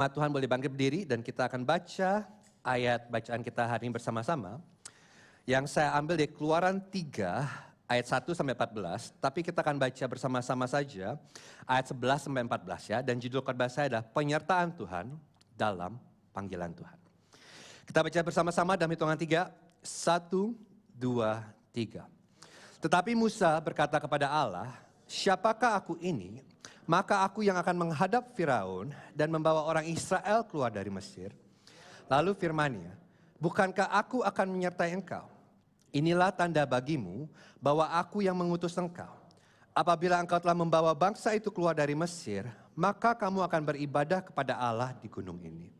Tuhan boleh bangkit berdiri dan kita akan baca ayat bacaan kita hari ini bersama-sama. Yang saya ambil dari Keluaran 3 ayat 1 sampai 14, tapi kita akan baca bersama-sama saja ayat 11 sampai 14 ya. Dan judul khotbah saya adalah penyertaan Tuhan dalam panggilan Tuhan. Kita baca bersama-sama dalam hitungan 3, 1, 2, 3. Tetapi Musa berkata kepada Allah, "Siapakah aku ini? Maka aku yang akan menghadap Firaun dan membawa orang Israel keluar dari Mesir." Lalu firman-Nya, "Bukankah aku akan menyertai engkau? Inilah tanda bagimu bahwa aku yang mengutus engkau. Apabila engkau telah membawa bangsa itu keluar dari Mesir, maka kamu akan beribadah kepada Allah di gunung ini."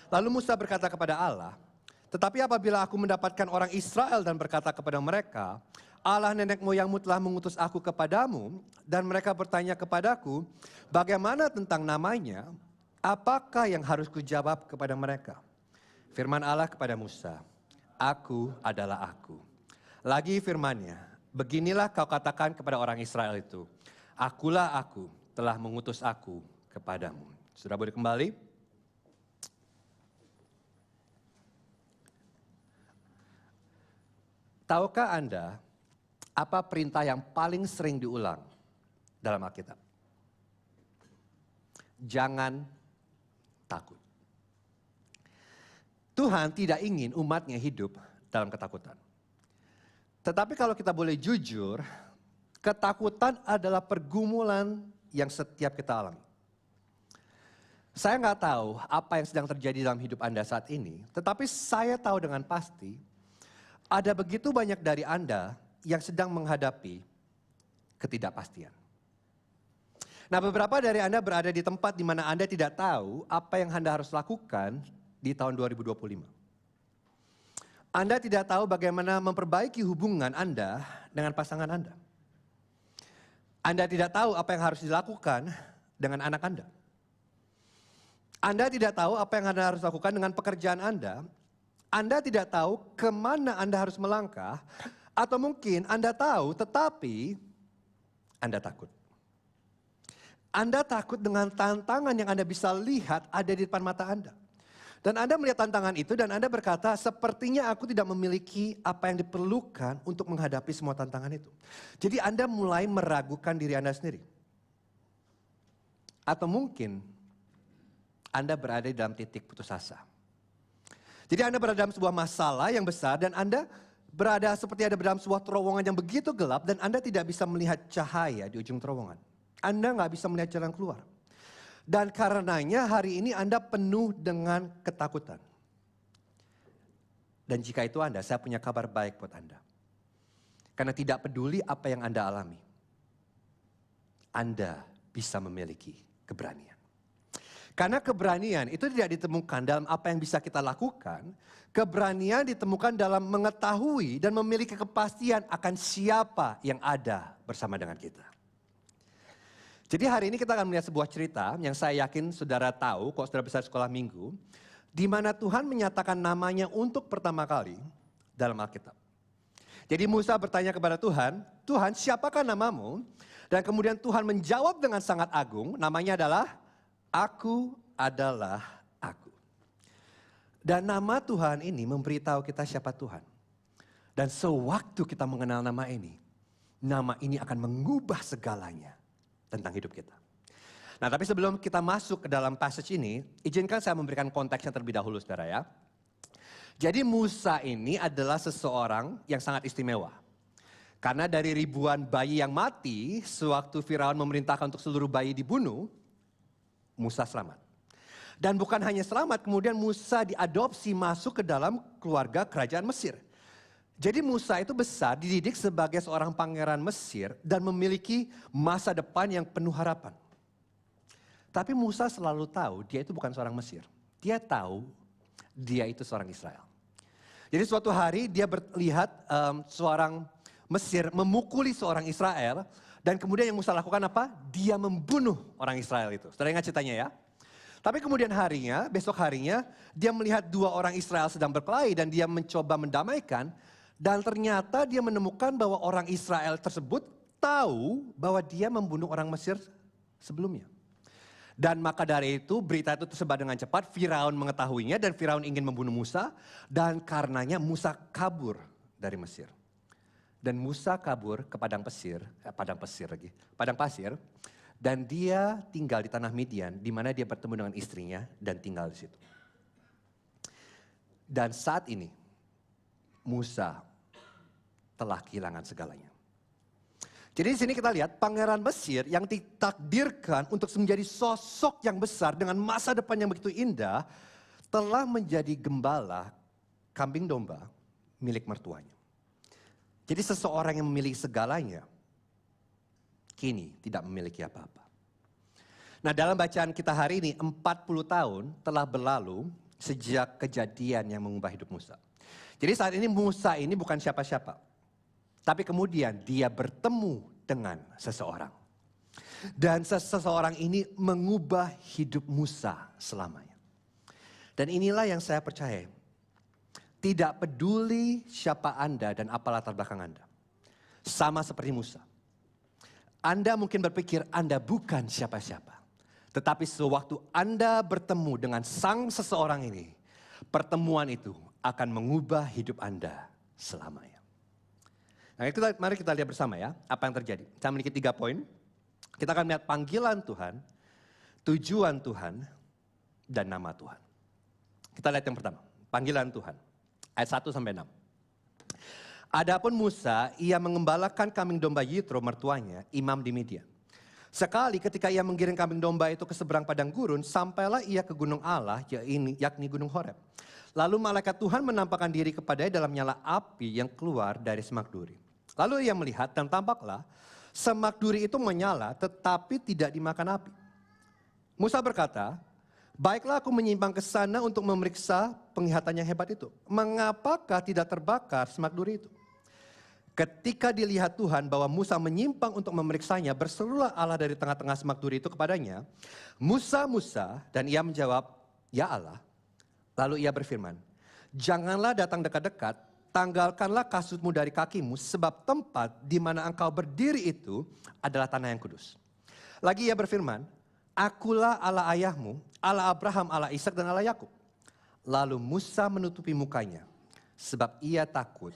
Lalu Musa berkata kepada Allah, "Tetapi apabila aku mendapatkan orang Israel dan berkata kepada mereka, Allah nenek moyangmu telah mengutus aku kepadamu, dan mereka bertanya kepadaku, bagaimana tentang namanya? Apakah yang harus kujawab kepada mereka?" Firman Allah kepada Musa, "Aku adalah aku." Lagi firman-Nya, "Beginilah kau katakan kepada orang Israel itu, Akulah aku, telah mengutus aku kepadamu." Sudah boleh kembali? Tahukah Anda apa perintah yang paling sering diulang dalam Alkitab? Jangan takut. Tuhan tidak ingin umatnya hidup dalam ketakutan. Tetapi kalau kita boleh jujur, ketakutan adalah pergumulan yang setiap kita alami. Saya nggak tahu apa yang sedang terjadi dalam hidup Anda saat ini, tetapi saya tahu dengan pasti ada begitu banyak dari Anda yang sedang menghadapi ketidakpastian. Nah, beberapa dari Anda berada di tempat di mana Anda tidak tahu apa yang Anda harus lakukan di tahun 2025. Anda tidak tahu bagaimana memperbaiki hubungan Anda dengan pasangan Anda. Anda tidak tahu apa yang harus dilakukan dengan anak Anda. Anda tidak tahu apa yang Anda harus lakukan dengan pekerjaan Anda. Anda tidak tahu kemana Anda harus melangkah. Atau mungkin Anda tahu tetapi Anda takut. Anda takut dengan tantangan yang Anda bisa lihat ada di depan mata Anda. Dan Anda melihat tantangan itu dan Anda berkata, sepertinya aku tidak memiliki apa yang diperlukan untuk menghadapi semua tantangan itu. Jadi Anda mulai meragukan diri Anda sendiri. Atau mungkin Anda berada di dalam titik putus asa. Jadi Anda berada dalam sebuah masalah yang besar dan Anda berada seperti ada dalam sebuah terowongan yang begitu gelap dan Anda tidak bisa melihat cahaya di ujung terowongan. Anda nggak bisa melihat jalan keluar. Dan karenanya hari ini Anda penuh dengan ketakutan. Dan jika itu Anda, saya punya kabar baik buat Anda. Karena tidak peduli apa yang Anda alami, Anda bisa memiliki keberanian. Karena keberanian itu tidak ditemukan dalam apa yang bisa kita lakukan. Keberanian ditemukan dalam mengetahui dan memiliki kepastian akan siapa yang ada bersama dengan kita. Jadi hari ini kita akan melihat sebuah cerita yang saya yakin saudara tahu kalau saudara besar sekolah minggu. Di mana Tuhan menyatakan namanya untuk pertama kali dalam Alkitab. Jadi Musa bertanya kepada Tuhan, "Tuhan, siapakah namamu?" Dan kemudian Tuhan menjawab dengan sangat agung, namanya adalah Aku adalah aku. Dan nama Tuhan ini memberitahu kita siapa Tuhan. Dan sewaktu kita mengenal nama ini akan mengubah segalanya tentang hidup kita. Nah, tapi sebelum kita masuk ke dalam passage ini, izinkan saya memberikan konteksnya terlebih dahulu, saudara ya. Jadi Musa ini adalah seseorang yang sangat istimewa. Karena dari ribuan bayi yang mati, sewaktu Firaun memerintahkan untuk seluruh bayi dibunuh, Musa selamat. Dan bukan hanya selamat, kemudian Musa diadopsi masuk ke dalam keluarga kerajaan Mesir. Jadi Musa itu besar, dididik sebagai seorang pangeran Mesir dan memiliki masa depan yang penuh harapan. Tapi Musa selalu tahu dia itu bukan seorang Mesir. Dia tahu dia itu seorang Israel. Jadi suatu hari dia melihat seorang Mesir memukuli seorang Israel. Dan kemudian yang Musa lakukan apa? Dia membunuh orang Israel itu. Saudara ingat ceritanya ya? Tapi kemudian besok harinya, dia melihat dua orang Israel sedang berkelahi dan dia mencoba mendamaikan. Dan ternyata dia menemukan bahwa orang Israel tersebut tahu bahwa dia membunuh orang Mesir sebelumnya. Dan maka dari itu berita itu tersebar dengan cepat, Firaun mengetahuinya dan Firaun ingin membunuh Musa. Dan karenanya Musa kabur dari Mesir. Dan Musa kabur ke padang pasir. Dan dia tinggal di tanah Midian, di mana dia bertemu dengan istrinya dan tinggal di situ. Dan saat ini Musa telah kehilangan segalanya. Jadi di sini kita lihat pangeran Mesir yang ditakdirkan untuk menjadi sosok yang besar dengan masa depan yang begitu indah, telah menjadi gembala kambing domba milik mertuanya. Jadi seseorang yang memiliki segalanya, kini tidak memiliki apa-apa. Nah, dalam bacaan kita hari ini 40 tahun telah berlalu sejak kejadian yang mengubah hidup Musa. Jadi saat ini Musa ini bukan siapa-siapa. Tapi kemudian dia bertemu dengan seseorang. Dan seseorang ini mengubah hidup Musa selamanya. Dan inilah yang saya percaya. Tidak peduli siapa Anda dan apa latar belakang Anda. Sama seperti Musa. Anda mungkin berpikir Anda bukan siapa-siapa. Tetapi sewaktu Anda bertemu dengan sang seseorang ini, pertemuan itu akan mengubah hidup Anda selamanya. Nah, mari kita lihat bersama ya, apa yang terjadi. Saya memiliki 3 poin. Kita akan melihat panggilan Tuhan, tujuan Tuhan, dan nama Tuhan. Kita lihat yang pertama, panggilan Tuhan. Ayat 1-6. Adapun Musa, ia mengembalakan kambing domba Yitro mertuanya, imam di Midian. Sekali ketika ia menggiring kambing domba itu ke seberang padang gurun, sampailah ia ke gunung Allah, yakni gunung Horeb. Lalu malaikat Tuhan menampakkan diri kepadanya dalam nyala api yang keluar dari semak duri. Lalu ia melihat dan tampaklah semak duri itu menyala tetapi tidak dimakan api. Musa berkata, baiklah aku menyimpang ke sana untuk memeriksa penglihatan yang hebat itu. Mengapakah tidak terbakar semak duri itu? Ketika dilihat Tuhan bahwa Musa menyimpang untuk memeriksanya, berserulah Allah dari tengah-tengah semak duri itu kepadanya, Musa, Musa, dan ia menjawab, ya Allah. Lalu ia berfirman, janganlah datang dekat-dekat, tanggalkanlah kasutmu dari kakimu, sebab tempat di mana engkau berdiri itu adalah tanah yang kudus. Lagi ia berfirman, akulah Allah ayahmu, Allah Abraham, Allah Ishak dan Allah Yakub. Lalu Musa menutupi mukanya, sebab ia takut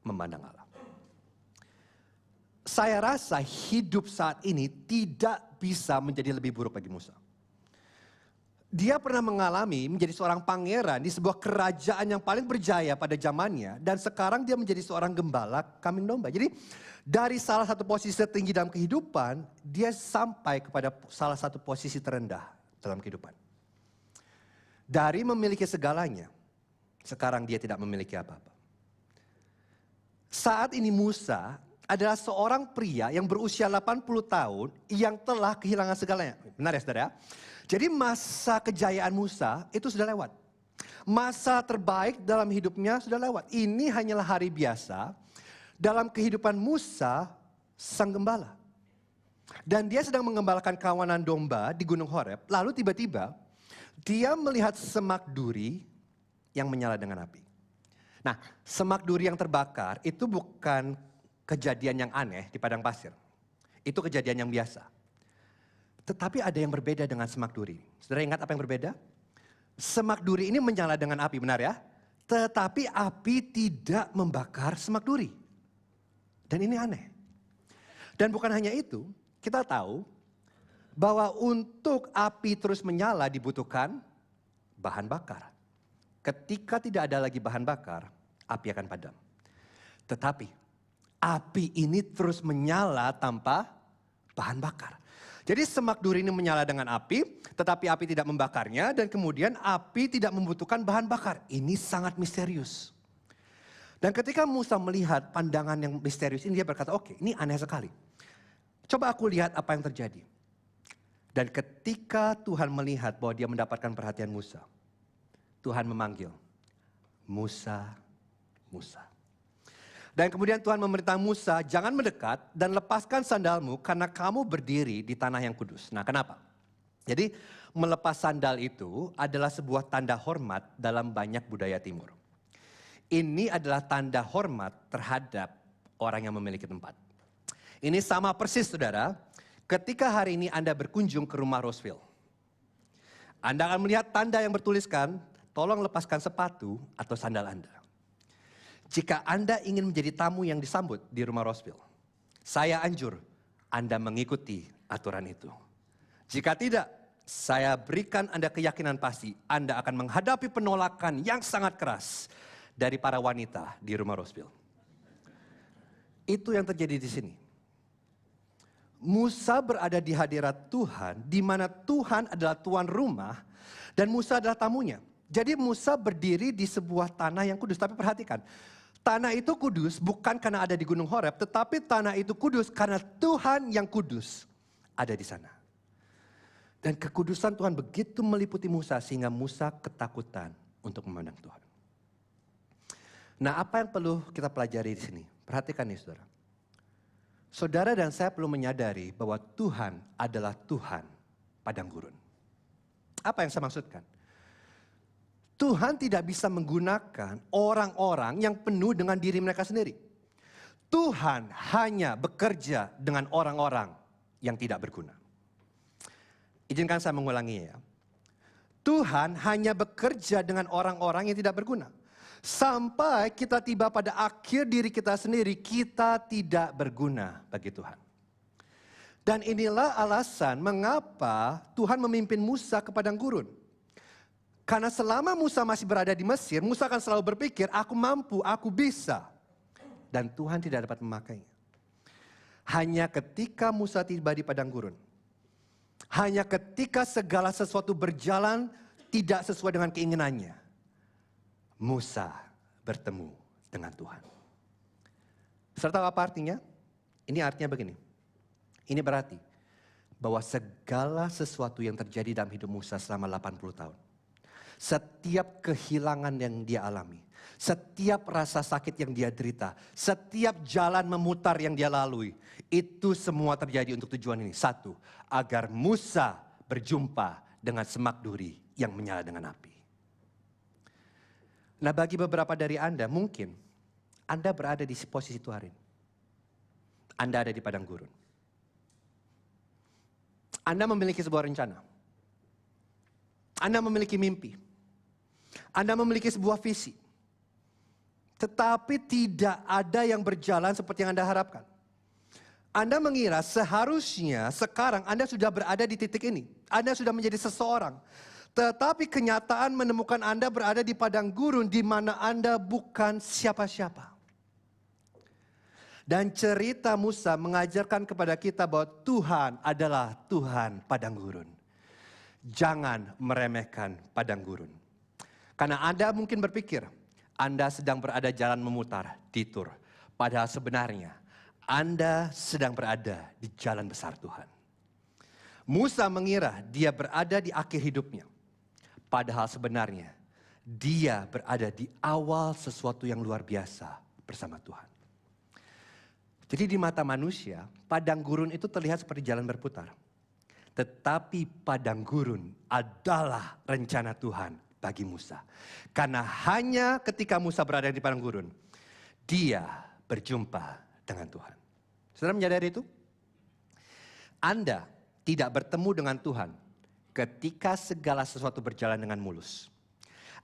memandang Allah. Saya rasa hidup saat ini tidak bisa menjadi lebih buruk bagi Musa. Dia pernah mengalami menjadi seorang pangeran di sebuah kerajaan yang paling berjaya pada zamannya. Dan sekarang dia menjadi seorang gembala kambing domba. Jadi dari salah satu posisi tertinggi dalam kehidupan, dia sampai kepada salah satu posisi terendah dalam kehidupan. Dari memiliki segalanya, sekarang dia tidak memiliki apa-apa. Saat ini Musa adalah seorang pria yang berusia 80 tahun yang telah kehilangan segalanya. Benar ya saudara? Jadi masa kejayaan Musa itu sudah lewat. Masa terbaik dalam hidupnya sudah lewat. Ini hanyalah hari biasa dalam kehidupan Musa sang gembala. Dan dia sedang mengembalakan kawanan domba di Gunung Horeb. Lalu tiba-tiba dia melihat semak duri yang menyala dengan api. Nah, semak duri yang terbakar itu bukan kejadian yang aneh di padang pasir. Itu kejadian yang biasa. Tetapi ada yang berbeda dengan semak duri. Saudara ingat apa yang berbeda? Semak duri ini menyala dengan api, benar ya? Tetapi api tidak membakar semak duri. Dan ini aneh. Dan bukan hanya itu, kita tahu bahwa untuk api terus menyala dibutuhkan bahan bakar. Ketika tidak ada lagi bahan bakar, api akan padam. Tetapi api ini terus menyala tanpa bahan bakar. Jadi semak duri ini menyala dengan api, tetapi api tidak membakarnya, dan kemudian api tidak membutuhkan bahan bakar. Ini sangat misterius. Dan ketika Musa melihat pandangan yang misterius ini, dia berkata, oke, ini aneh sekali. Coba aku lihat apa yang terjadi. Dan ketika Tuhan melihat bahwa dia mendapatkan perhatian Musa, Tuhan memanggil, Musa, Musa. Dan kemudian Tuhan memerintah Musa, jangan mendekat dan lepaskan sandalmu karena kamu berdiri di tanah yang kudus. Nah, kenapa? Jadi melepas sandal itu adalah sebuah tanda hormat dalam banyak budaya timur. Ini adalah tanda hormat terhadap orang yang memiliki tempat. Ini sama persis saudara, ketika hari ini Anda berkunjung ke rumah Roseville. Anda akan melihat tanda yang bertuliskan, tolong lepaskan sepatu atau sandal Anda. Jika Anda ingin menjadi tamu yang disambut di rumah Roseville, saya anjur Anda mengikuti aturan itu. Jika tidak, saya berikan Anda keyakinan pasti, Anda akan menghadapi penolakan yang sangat keras dari para wanita di rumah Roseville. Itu yang terjadi di sini. Musa berada di hadirat Tuhan, di mana Tuhan adalah tuan rumah, dan Musa adalah tamunya. Jadi Musa berdiri di sebuah tanah yang kudus. Tapi perhatikan, tanah itu kudus bukan karena ada di Gunung Horeb, tetapi tanah itu kudus karena Tuhan yang kudus ada di sana. Dan kekudusan Tuhan begitu meliputi Musa sehingga Musa ketakutan untuk memandang Tuhan. Nah, apa yang perlu kita pelajari di sini? Perhatikan nih, saudara. Saudara dan saya perlu menyadari bahwa Tuhan adalah Tuhan padang gurun. Apa yang saya maksudkan? Tuhan tidak bisa menggunakan orang-orang yang penuh dengan diri mereka sendiri. Tuhan hanya bekerja dengan orang-orang yang tidak berguna. Izinkan saya mengulanginya ya. Tuhan hanya bekerja dengan orang-orang yang tidak berguna. Sampai kita tiba pada akhir diri kita sendiri, kita tidak berguna bagi Tuhan. Dan inilah alasan mengapa Tuhan memimpin Musa ke padang gurun. Karena selama Musa masih berada di Mesir, Musa akan selalu berpikir, aku mampu, aku bisa. Dan Tuhan tidak dapat memakainya. Hanya ketika Musa tiba di padang gurun, hanya ketika segala sesuatu berjalan tidak sesuai dengan keinginannya, Musa bertemu dengan Tuhan. Serta apa artinya? Ini artinya begini. Ini berarti bahwa segala sesuatu yang terjadi dalam hidup Musa selama 80 tahun. Setiap kehilangan yang dia alami. Setiap rasa sakit yang dia derita. Setiap jalan memutar yang dia lalui. Itu semua terjadi untuk tujuan ini. Satu, agar Musa berjumpa dengan semak duri yang menyala dengan api. Nah, bagi beberapa dari Anda, mungkin Anda berada di posisi itu hari ini. Anda ada di padang gurun. Anda memiliki sebuah rencana. Anda memiliki mimpi. Anda memiliki sebuah visi. Tetapi tidak ada yang berjalan seperti yang Anda harapkan. Anda mengira seharusnya sekarang Anda sudah berada di titik ini. Anda sudah menjadi seseorang. Tetapi kenyataan menemukan Anda berada di padang gurun di mana Anda bukan siapa-siapa. Dan cerita Musa mengajarkan kepada kita bahwa Tuhan adalah Tuhan padang gurun. Jangan meremehkan padang gurun. Karena Anda mungkin berpikir, Anda sedang berada jalan memutar, detour. Padahal sebenarnya Anda sedang berada di jalan besar Tuhan. Musa mengira dia berada di akhir hidupnya. Padahal sebenarnya dia berada di awal sesuatu yang luar biasa bersama Tuhan. Jadi di mata manusia, padang gurun itu terlihat seperti jalan berputar. Tetapi padang gurun adalah rencana Tuhan bagi Musa. Karena hanya ketika Musa berada di padang gurun, dia berjumpa dengan Tuhan. Saudara menyadari itu? Anda tidak bertemu dengan Tuhan ketika segala sesuatu berjalan dengan mulus.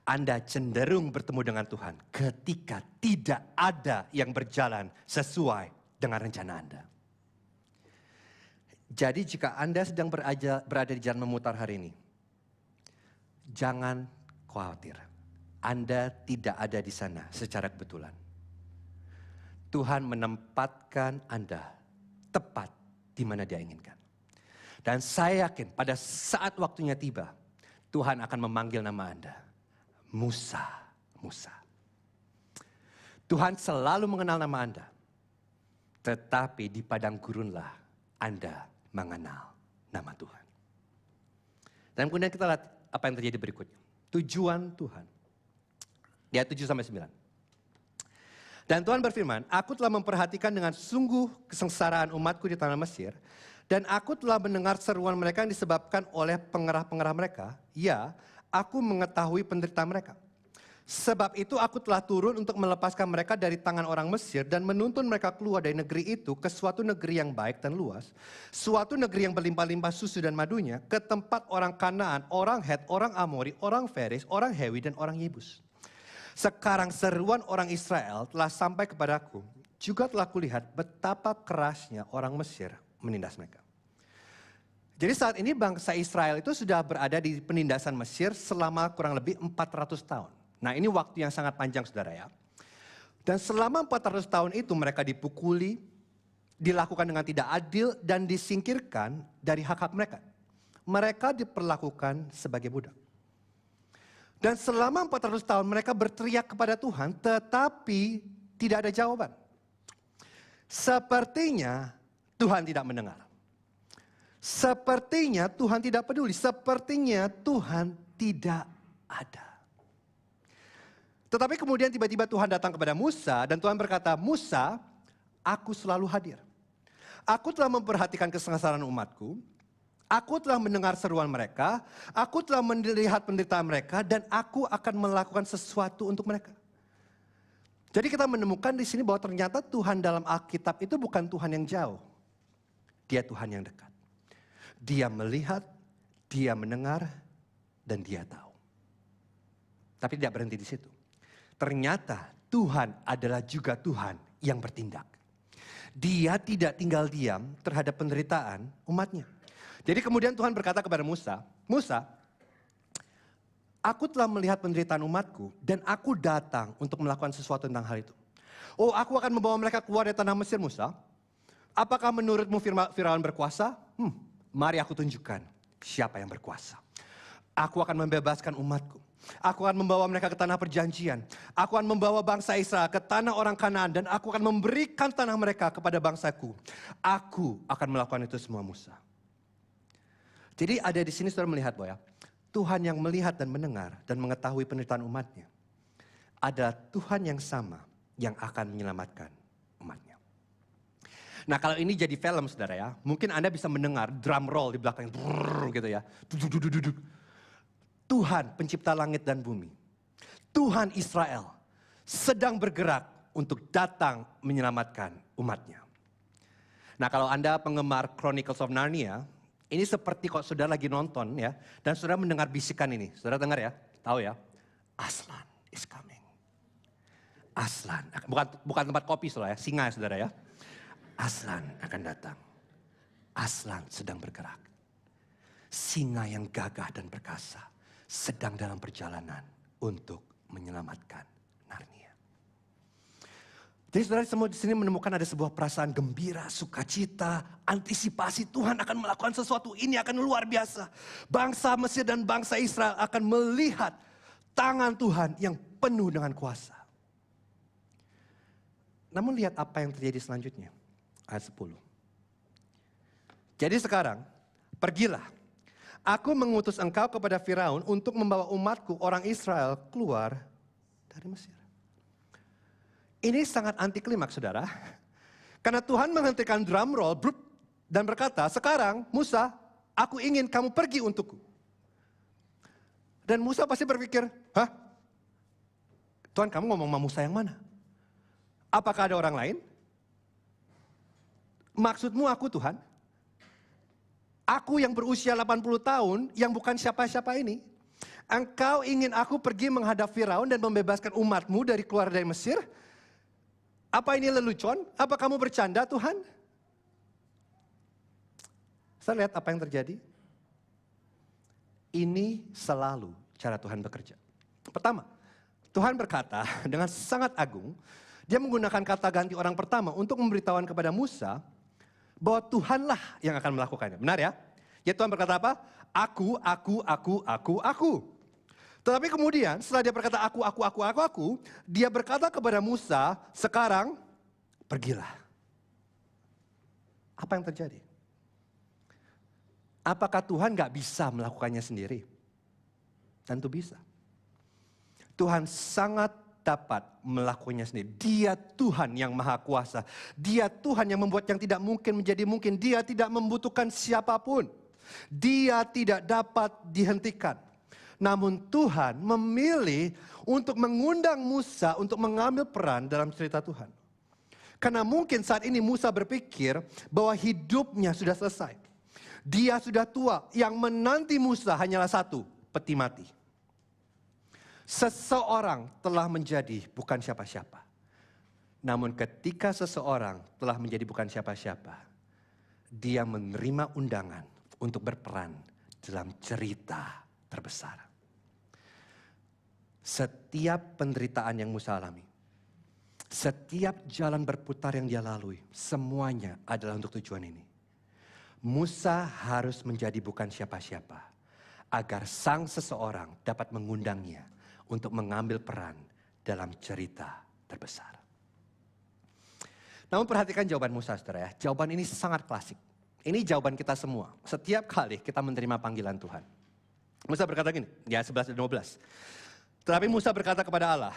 Anda cenderung bertemu dengan Tuhan ketika tidak ada yang berjalan sesuai dengan rencana Anda. Jadi jika Anda sedang berada di jalan memutar hari ini, jangan khawatir. Anda tidak ada di sana secara kebetulan. Tuhan menempatkan Anda tepat di mana Dia inginkan. Dan saya yakin pada saat waktunya tiba, Tuhan akan memanggil nama Anda. Musa, Musa. Tuhan selalu mengenal nama Anda. Tetapi di padang gurunlah Anda mengenal nama Tuhan. Dan kemudian kita lihat apa yang terjadi berikutnya. Tujuan Tuhan. Di ayat 7-9. Dan Tuhan berfirman, aku telah memperhatikan dengan sungguh kesengsaraan umatku di tanah Mesir. Dan aku telah mendengar seruan mereka yang disebabkan oleh pengerah-pengerah mereka. Ya, aku mengetahui penderitaan mereka. Sebab itu aku telah turun untuk melepaskan mereka dari tangan orang Mesir dan menuntun mereka keluar dari negeri itu ke suatu negeri yang baik dan luas. Suatu negeri yang berlimpah-limpah susu dan madunya, ke tempat orang Kanaan, orang Het, orang Amori, orang Feris, orang Hewi, dan orang Yebus. Sekarang seruan orang Israel telah sampai kepadaku. Juga telah kulihat betapa kerasnya orang Mesir menindas mereka. Jadi saat ini bangsa Israel itu sudah berada di penindasan Mesir selama kurang lebih 400 tahun. Nah ini waktu yang sangat panjang saudara ya. Dan selama 400 tahun itu mereka dipukuli, dilakukan dengan tidak adil dan disingkirkan dari hak-hak mereka. Mereka diperlakukan sebagai budak. Dan selama 400 tahun mereka berteriak kepada Tuhan tetapi tidak ada jawaban. Sepertinya Tuhan tidak mendengar. Sepertinya Tuhan tidak peduli. Sepertinya Tuhan tidak ada. Tetapi kemudian tiba-tiba Tuhan datang kepada Musa dan Tuhan berkata, Musa, aku selalu hadir. Aku telah memperhatikan kesengsaraan umatku. Aku telah mendengar seruan mereka. Aku telah melihat penderitaan mereka dan aku akan melakukan sesuatu untuk mereka. Jadi kita menemukan di sini bahwa ternyata Tuhan dalam Alkitab itu bukan Tuhan yang jauh. Dia Tuhan yang dekat. Dia melihat, dia mendengar, dan dia tahu. Tapi tidak berhenti di situ. Ternyata Tuhan adalah juga Tuhan yang bertindak. Dia tidak tinggal diam terhadap penderitaan umatnya. Jadi kemudian Tuhan berkata kepada Musa, Musa, aku telah melihat penderitaan umatku dan aku datang untuk melakukan sesuatu tentang hal itu. Oh, aku akan membawa mereka keluar dari tanah Mesir, Musa. Apakah menurutmu Firaun berkuasa? Mari aku tunjukkan siapa yang berkuasa. Aku akan membebaskan umatku. Aku akan membawa mereka ke tanah perjanjian. Aku akan membawa bangsa Israel ke tanah orang Kanaan. Dan aku akan memberikan tanah mereka kepada bangsaku. Aku akan melakukan itu semua, Musa. Jadi ada di sini saudara melihat bahwa ya, Tuhan yang melihat dan mendengar dan mengetahui penderitaan umatnya adalah Tuhan yang sama yang akan menyelamatkan umatnya. Nah kalau ini jadi film saudara ya, mungkin Anda bisa mendengar drum roll di belakang gitu ya. Tuhan pencipta langit dan bumi, Tuhan Israel sedang bergerak untuk datang menyelamatkan umatnya. Nah kalau Anda penggemar Chronicles of Narnia, ini seperti kok saudara lagi nonton ya, dan saudara mendengar bisikan ini. Saudara dengar ya, tahu ya, Aslan is coming. Aslan, bukan tempat kopi saudara ya, singa saudara ya. Aslan akan datang. Aslan sedang bergerak. Singa yang gagah dan perkasa sedang dalam perjalanan untuk menyelamatkan Narnia. Jadi saudara semua di sini menemukan ada sebuah perasaan gembira, sukacita, antisipasi Tuhan akan melakukan sesuatu ini akan luar biasa. Bangsa Mesir dan bangsa Israel akan melihat tangan Tuhan yang penuh dengan kuasa. Namun lihat apa yang terjadi selanjutnya. Ayat 10. Jadi sekarang, pergilah. Aku mengutus engkau kepada Firaun untuk membawa umatku orang Israel keluar dari Mesir. Ini sangat anti klimaks saudara. Karena Tuhan menghentikan drum roll dan berkata, sekarang Musa, aku ingin kamu pergi untukku. Dan Musa pasti berpikir, hah? Tuhan kamu ngomong sama Musa yang mana? Apakah ada orang lain? Maksudmu aku Tuhan? Aku yang berusia 80 tahun, yang bukan siapa-siapa ini. Engkau ingin aku pergi menghadap Firaun dan membebaskan umatmu dari keluar dari Mesir? Apa ini lelucon? Apa kamu bercanda Tuhan? Saya lihat apa yang terjadi. Ini selalu cara Tuhan bekerja. Pertama, Tuhan berkata dengan sangat agung, dia menggunakan kata ganti orang pertama untuk memberitahukan kepada Musa, bahwa Tuhanlah yang akan melakukannya. Benar ya? Ya Tuhan berkata apa? Aku. Tetapi kemudian setelah dia berkata aku, dia berkata kepada Musa, sekarang pergilah. Apa yang terjadi? Apakah Tuhan gak bisa melakukannya sendiri? Tentu bisa. Tuhan sangat dapat melakukannya sendiri. Dia Tuhan yang maha kuasa. Dia Tuhan yang membuat yang tidak mungkin menjadi mungkin. Dia tidak membutuhkan siapapun. Dia tidak dapat dihentikan. Namun Tuhan memilih untuk mengundang Musa untuk mengambil peran dalam cerita Tuhan. Karena mungkin saat ini Musa berpikir bahwa hidupnya sudah selesai. Dia sudah tua, yang menanti Musa hanyalah satu, peti mati. Seseorang telah menjadi bukan siapa-siapa. Namun ketika seseorang telah menjadi bukan siapa-siapa, dia menerima undangan untuk berperan dalam cerita terbesar. Setiap penderitaan yang Musa alami, setiap jalan berputar yang dia lalui, semuanya adalah untuk tujuan ini. Musa harus menjadi bukan siapa-siapa, agar sang seseorang dapat mengundangnya untuk mengambil peran dalam cerita terbesar. Namun perhatikan jawaban Musa, saudara ya. Jawaban ini sangat klasik. Ini jawaban kita semua. Setiap kali kita menerima panggilan Tuhan. Musa berkata gini, ya 11 dan 12. Tetapi Musa berkata kepada Allah,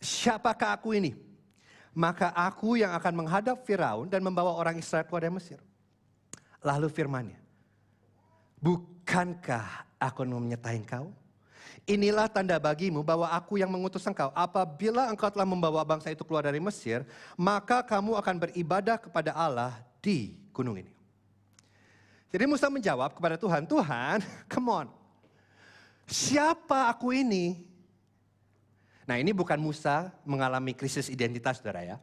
siapakah aku ini? Maka aku yang akan menghadap Firaun dan membawa orang Israel keluar dari Mesir. Lalu firman-Nya, bukankah aku menyertai engkau? Inilah tanda bagimu bahwa aku yang mengutus engkau. Apabila engkau telah membawa bangsa itu keluar dari Mesir, maka kamu akan beribadah kepada Allah di gunung ini. Jadi Musa menjawab kepada Tuhan, Tuhan, come on. Siapa aku ini? Nah, ini bukan Musa mengalami krisis identitas, saudara ya.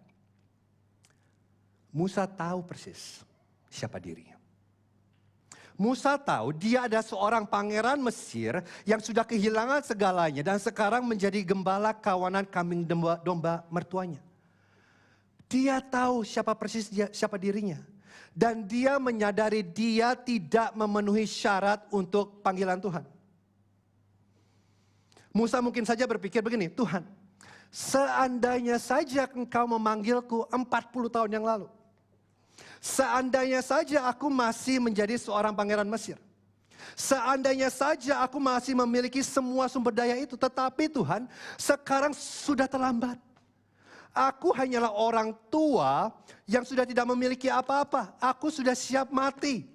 Musa tahu persis siapa dirinya. Musa tahu dia ada seorang pangeran Mesir yang sudah kehilangan segalanya dan sekarang menjadi gembala kawanan kambing domba mertuanya. Dia tahu siapa dirinya. Dan dia menyadari dia tidak memenuhi syarat untuk panggilan Tuhan. Musa mungkin saja berpikir begini, Tuhan, seandainya saja engkau memanggilku 40 tahun yang lalu. Seandainya saja aku masih menjadi seorang pangeran Mesir. Seandainya saja aku masih memiliki semua sumber daya itu. Tetapi Tuhan, sekarang sudah terlambat. Aku hanyalah orang tua yang sudah tidak memiliki apa-apa. Aku sudah siap mati.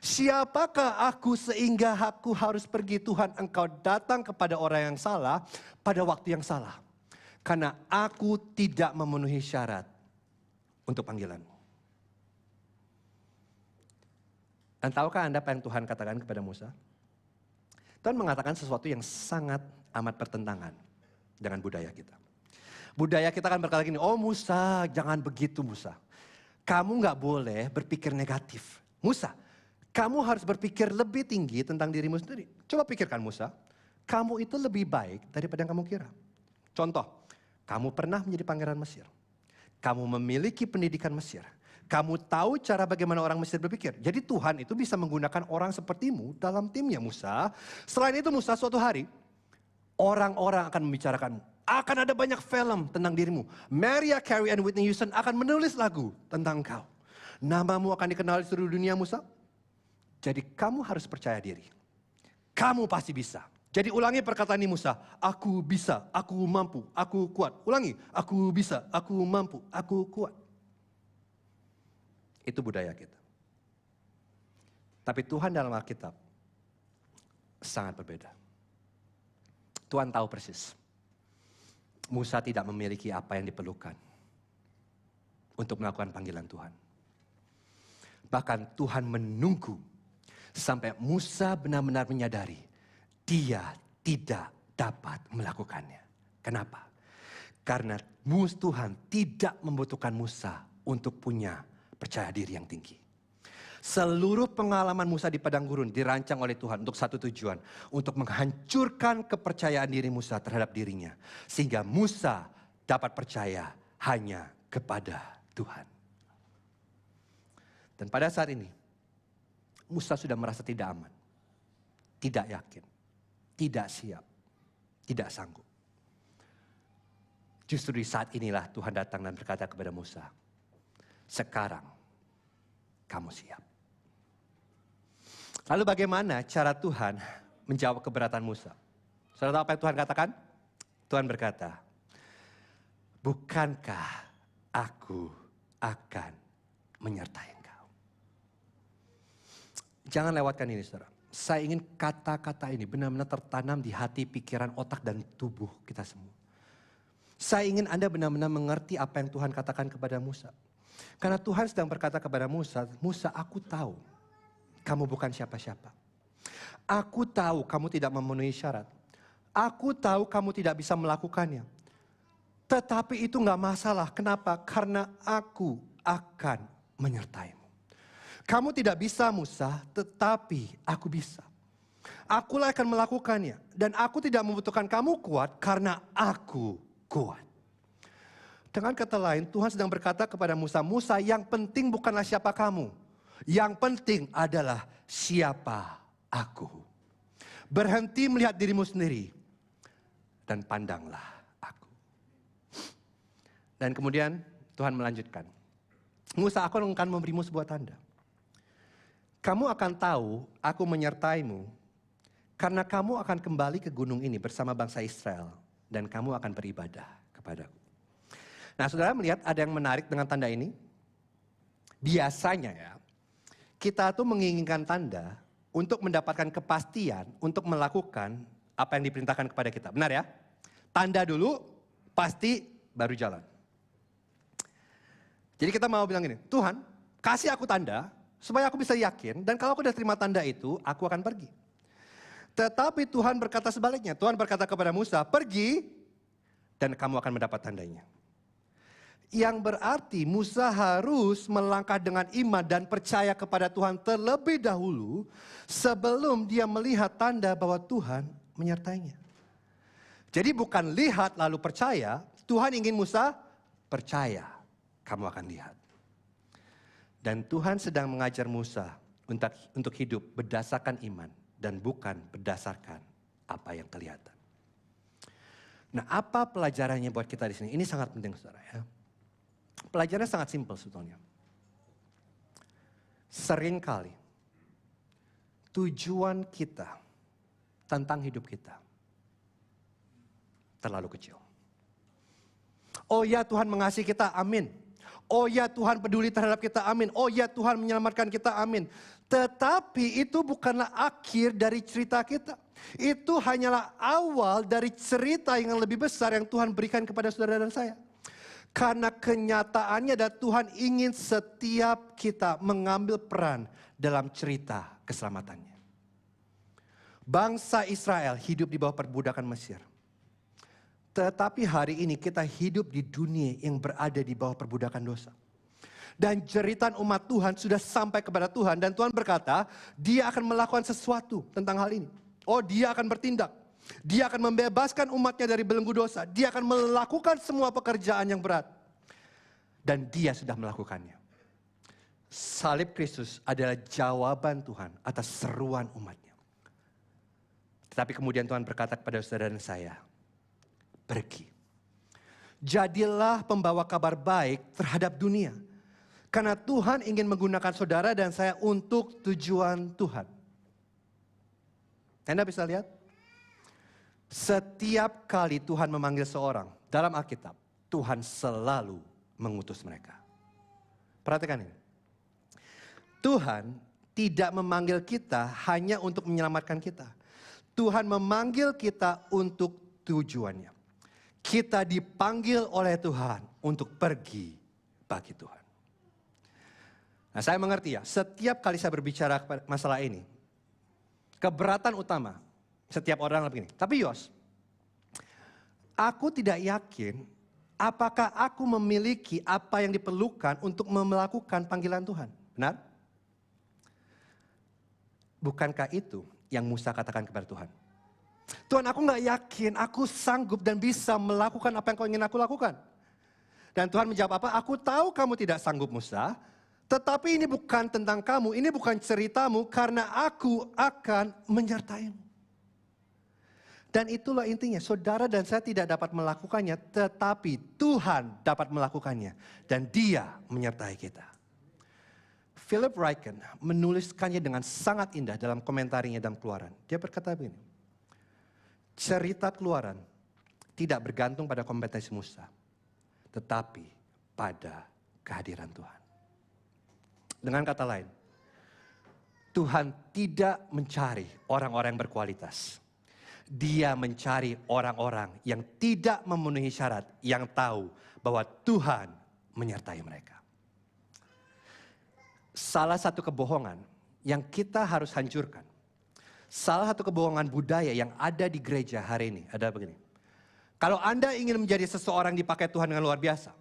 Siapakah aku sehingga aku harus pergi? Tuhan, engkau datang kepada orang yang salah pada waktu yang salah. Karena aku tidak memenuhi syarat untuk panggilanmu. Dan tahukah Anda apa yang Tuhan katakan kepada Musa? Tuhan mengatakan sesuatu yang sangat amat bertentangan dengan budaya kita. Budaya kita kan berkata gini, oh Musa jangan begitu Musa. Kamu gak boleh berpikir negatif. Musa, kamu harus berpikir lebih tinggi tentang dirimu sendiri. Coba pikirkan Musa, kamu itu lebih baik daripada yang kamu kira. Contoh, kamu pernah menjadi pangeran Mesir. Kamu memiliki pendidikan Mesir. Kamu tahu cara bagaimana orang Mesir berpikir. Jadi Tuhan itu bisa menggunakan orang sepertimu dalam timnya Musa. Selain itu Musa, suatu hari orang-orang akan membicarakanmu. Akan ada banyak film tentang dirimu. Mariah Carey and Whitney Houston akan menulis lagu tentang engkau. Namamu akan dikenal di seluruh dunia Musa. Jadi kamu harus percaya diri. Kamu pasti bisa. Jadi ulangi perkataan ini Musa. Aku bisa, aku mampu, aku kuat. Ulangi, aku bisa, aku mampu, aku kuat. Itu budaya kita. Tapi Tuhan dalam Alkitab sangat berbeda. Tuhan tahu persis. Musa tidak memiliki apa yang diperlukan untuk melakukan panggilan Tuhan. Bahkan Tuhan menunggu sampai Musa benar-benar menyadari dia tidak dapat melakukannya. Kenapa? Karena Tuhan tidak membutuhkan Musa untuk punya percaya diri yang tinggi. Seluruh pengalaman Musa di padang gurun dirancang oleh Tuhan untuk satu tujuan. Untuk menghancurkan kepercayaan diri Musa terhadap dirinya. Sehingga Musa dapat percaya hanya kepada Tuhan. Dan pada saat ini, Musa sudah merasa tidak aman. Tidak yakin. Tidak siap. Tidak sanggup. Justru di saat inilah Tuhan datang dan berkata kepada Musa, sekarang kamu siap. Lalu bagaimana cara Tuhan menjawab keberatan Musa? Saudara tahu apa yang Tuhan katakan? Tuhan berkata, bukankah aku akan menyertai engkau? Jangan lewatkan ini saudara. Saya ingin kata-kata ini benar-benar tertanam di hati, pikiran, otak, dan tubuh kita semua. Saya ingin Anda benar-benar mengerti apa yang Tuhan katakan kepada Musa. Karena Tuhan sedang berkata kepada Musa, Musa, aku tahu kamu bukan siapa-siapa. Aku tahu kamu tidak memenuhi syarat. Aku tahu kamu tidak bisa melakukannya. Tetapi itu gak masalah. Kenapa? Karena aku akan menyertaimu. Kamu tidak bisa Musa, tetapi aku bisa. Akulah akan melakukannya. Dan aku tidak membutuhkan kamu kuat karena aku kuat. Dengan kata lain, Tuhan sedang berkata kepada Musa, Musa, yang penting bukanlah siapa kamu. Yang penting adalah siapa aku. Berhenti melihat dirimu sendiri dan pandanglah aku. Dan kemudian Tuhan melanjutkan. Musa, aku akan memberimu sebuah tanda. Kamu akan tahu aku menyertaimu karena kamu akan kembali ke gunung ini bersama bangsa Israel dan kamu akan beribadah kepadaku. Nah, saudara melihat ada yang menarik dengan tanda ini? Biasanya ya, kita tuh menginginkan tanda untuk mendapatkan kepastian untuk melakukan apa yang diperintahkan kepada kita. Benar ya? Tanda dulu, pasti baru jalan. Jadi kita mau bilang gini, Tuhan kasih aku tanda supaya aku bisa yakin dan kalau aku udah terima tanda itu, aku akan pergi. Tetapi Tuhan berkata sebaliknya, Tuhan berkata kepada Musa, pergi dan kamu akan mendapat tandanya. Yang berarti Musa harus melangkah dengan iman dan percaya kepada Tuhan terlebih dahulu sebelum dia melihat tanda bahwa Tuhan menyertainya. Jadi bukan lihat lalu percaya, Tuhan ingin Musa percaya, kamu akan lihat. Dan Tuhan sedang mengajar Musa untuk hidup berdasarkan iman dan bukan berdasarkan apa yang kelihatan. Nah, apa pelajarannya buat kita di sini? Ini sangat penting, saudara ya. Pelajarannya sangat simpel sebetulnya. Seringkali tujuan kita tentang hidup kita terlalu kecil. Oh ya, Tuhan mengasihi kita, amin. Oh ya, Tuhan peduli terhadap kita, amin. Oh ya, Tuhan menyelamatkan kita, amin. Tetapi itu bukanlah akhir dari cerita kita. Itu hanyalah awal dari cerita yang lebih besar yang Tuhan berikan kepada saudara dan saya. Karena kenyataannya adalah Tuhan ingin setiap kita mengambil peran dalam cerita keselamatannya. Bangsa Israel hidup di bawah perbudakan Mesir. Tetapi hari ini kita hidup di dunia yang berada di bawah perbudakan dosa. Dan jeritan umat Tuhan sudah sampai kepada Tuhan. Dan Tuhan berkata, dia akan melakukan sesuatu tentang hal ini. Oh, dia akan bertindak. Dia akan membebaskan umatnya dari belenggu dosa. Dia akan melakukan semua pekerjaan yang berat. Dan dia sudah melakukannya. Salib Kristus adalah jawaban Tuhan atas seruan umatnya. Tetapi kemudian Tuhan berkata kepada saudara dan saya, pergi. Jadilah pembawa kabar baik terhadap dunia. Karena Tuhan ingin menggunakan saudara dan saya untuk tujuan Tuhan. Anda bisa lihat? Setiap kali Tuhan memanggil seorang dalam Alkitab, Tuhan selalu mengutus mereka. Perhatikan ini. Tuhan tidak memanggil kita hanya untuk menyelamatkan kita. Tuhan memanggil kita untuk tujuannya. Kita dipanggil oleh Tuhan untuk pergi bagi Tuhan. Nah, saya mengerti ya, setiap kali saya berbicara masalah ini, keberatan utama setiap orang begini. Tapi Yos, aku tidak yakin apakah aku memiliki apa yang diperlukan untuk melakukan panggilan Tuhan. Benar? Bukankah itu yang Musa katakan kepada Tuhan? Tuhan, aku gak yakin aku sanggup dan bisa melakukan apa yang kau ingin aku lakukan. Dan Tuhan menjawab apa? Aku tahu kamu tidak sanggup Musa, tetapi ini bukan tentang kamu, ini bukan ceritamu, karena aku akan menyertaimu. Dan itulah intinya, saudara dan saya tidak dapat melakukannya, tetapi Tuhan dapat melakukannya. Dan dia menyertai kita. Philip Ryken menuliskannya dengan sangat indah dalam komentarinya dalam Keluaran. Dia berkata begini, cerita Keluaran tidak bergantung pada kompetensi Musa, tetapi pada kehadiran Tuhan. Dengan kata lain, Tuhan tidak mencari orang-orang yang berkualitas. Dia mencari orang-orang yang tidak memenuhi syarat, yang tahu bahwa Tuhan menyertai mereka. Salah satu kebohongan yang kita harus hancurkan, salah satu kebohongan budaya yang ada di gereja hari ini adalah begini. Kalau Anda ingin menjadi seseorang dipakai Tuhan dengan luar biasa,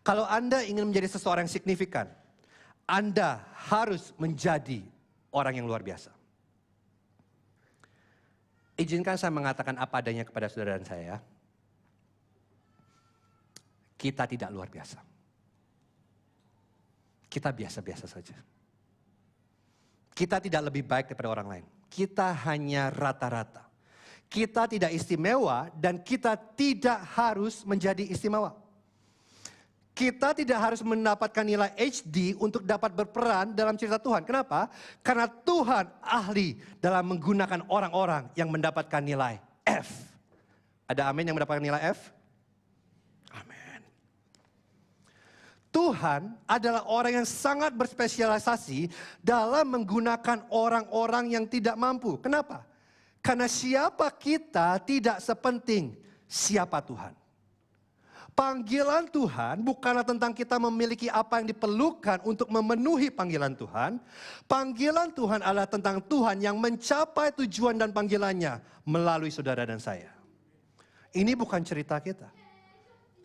kalau Anda ingin menjadi seseorang yang signifikan, Anda harus menjadi orang yang luar biasa. Izinkan saya mengatakan apa adanya kepada saudara dan saya. Kita tidak luar biasa. Kita biasa-biasa saja. Kita tidak lebih baik daripada orang lain. Kita hanya rata-rata. Kita tidak istimewa dan kita tidak harus menjadi istimewa. Kita tidak harus mendapatkan nilai HD untuk dapat berperan dalam cerita Tuhan. Kenapa? Karena Tuhan ahli dalam menggunakan orang-orang yang mendapatkan nilai F. Ada amin yang mendapatkan nilai F? Amin. Tuhan adalah orang yang sangat berspesialisasi dalam menggunakan orang-orang yang tidak mampu. Kenapa? Karena siapa kita tidak sepenting siapa Tuhan. Panggilan Tuhan bukanlah tentang kita memiliki apa yang diperlukan untuk memenuhi panggilan Tuhan. Panggilan Tuhan adalah tentang Tuhan yang mencapai tujuan dan panggilannya melalui saudara dan saya. Ini bukan cerita kita.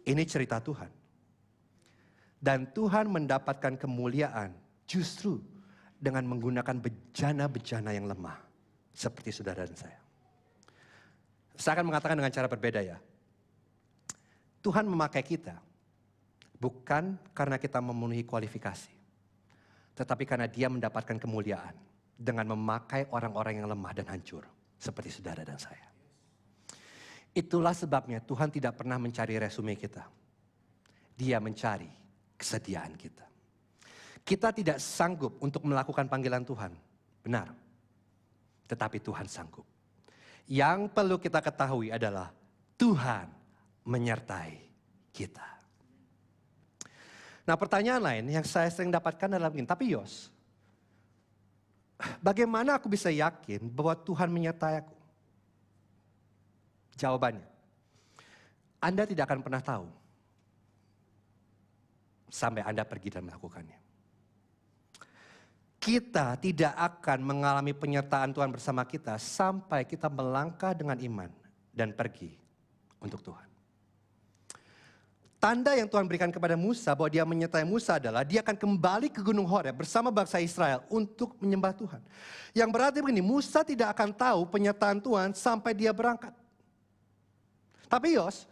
Ini cerita Tuhan. Dan Tuhan mendapatkan kemuliaan justru dengan menggunakan bejana-bejana yang lemah. Seperti saudara dan saya. Saya akan mengatakan dengan cara berbeda ya. Tuhan memakai kita bukan karena kita memenuhi kualifikasi. Tetapi karena dia mendapatkan kemuliaan dengan memakai orang-orang yang lemah dan hancur. Seperti saudara dan saya. Itulah sebabnya Tuhan tidak pernah mencari resume kita. Dia mencari kesediaan kita. Kita tidak sanggup untuk melakukan panggilan Tuhan. Benar. Tetapi Tuhan sanggup. Yang perlu kita ketahui adalah Tuhan menyertai kita. Nah, pertanyaan lain yang saya sering dapatkan adalah begini, tapi Yos, bagaimana aku bisa yakin bahwa Tuhan menyertai aku? Jawabannya, Anda tidak akan pernah tahu sampai Anda pergi dan melakukannya. Kita tidak akan mengalami penyertaan Tuhan bersama kita sampai kita melangkah dengan iman dan pergi untuk Tuhan. Tanda yang Tuhan berikan kepada Musa bahwa dia menyertai Musa adalah dia akan kembali ke Gunung Horeb bersama bangsa Israel untuk menyembah Tuhan. Yang berarti begini, Musa tidak akan tahu penyertaan Tuhan sampai dia berangkat. Tapi Yos,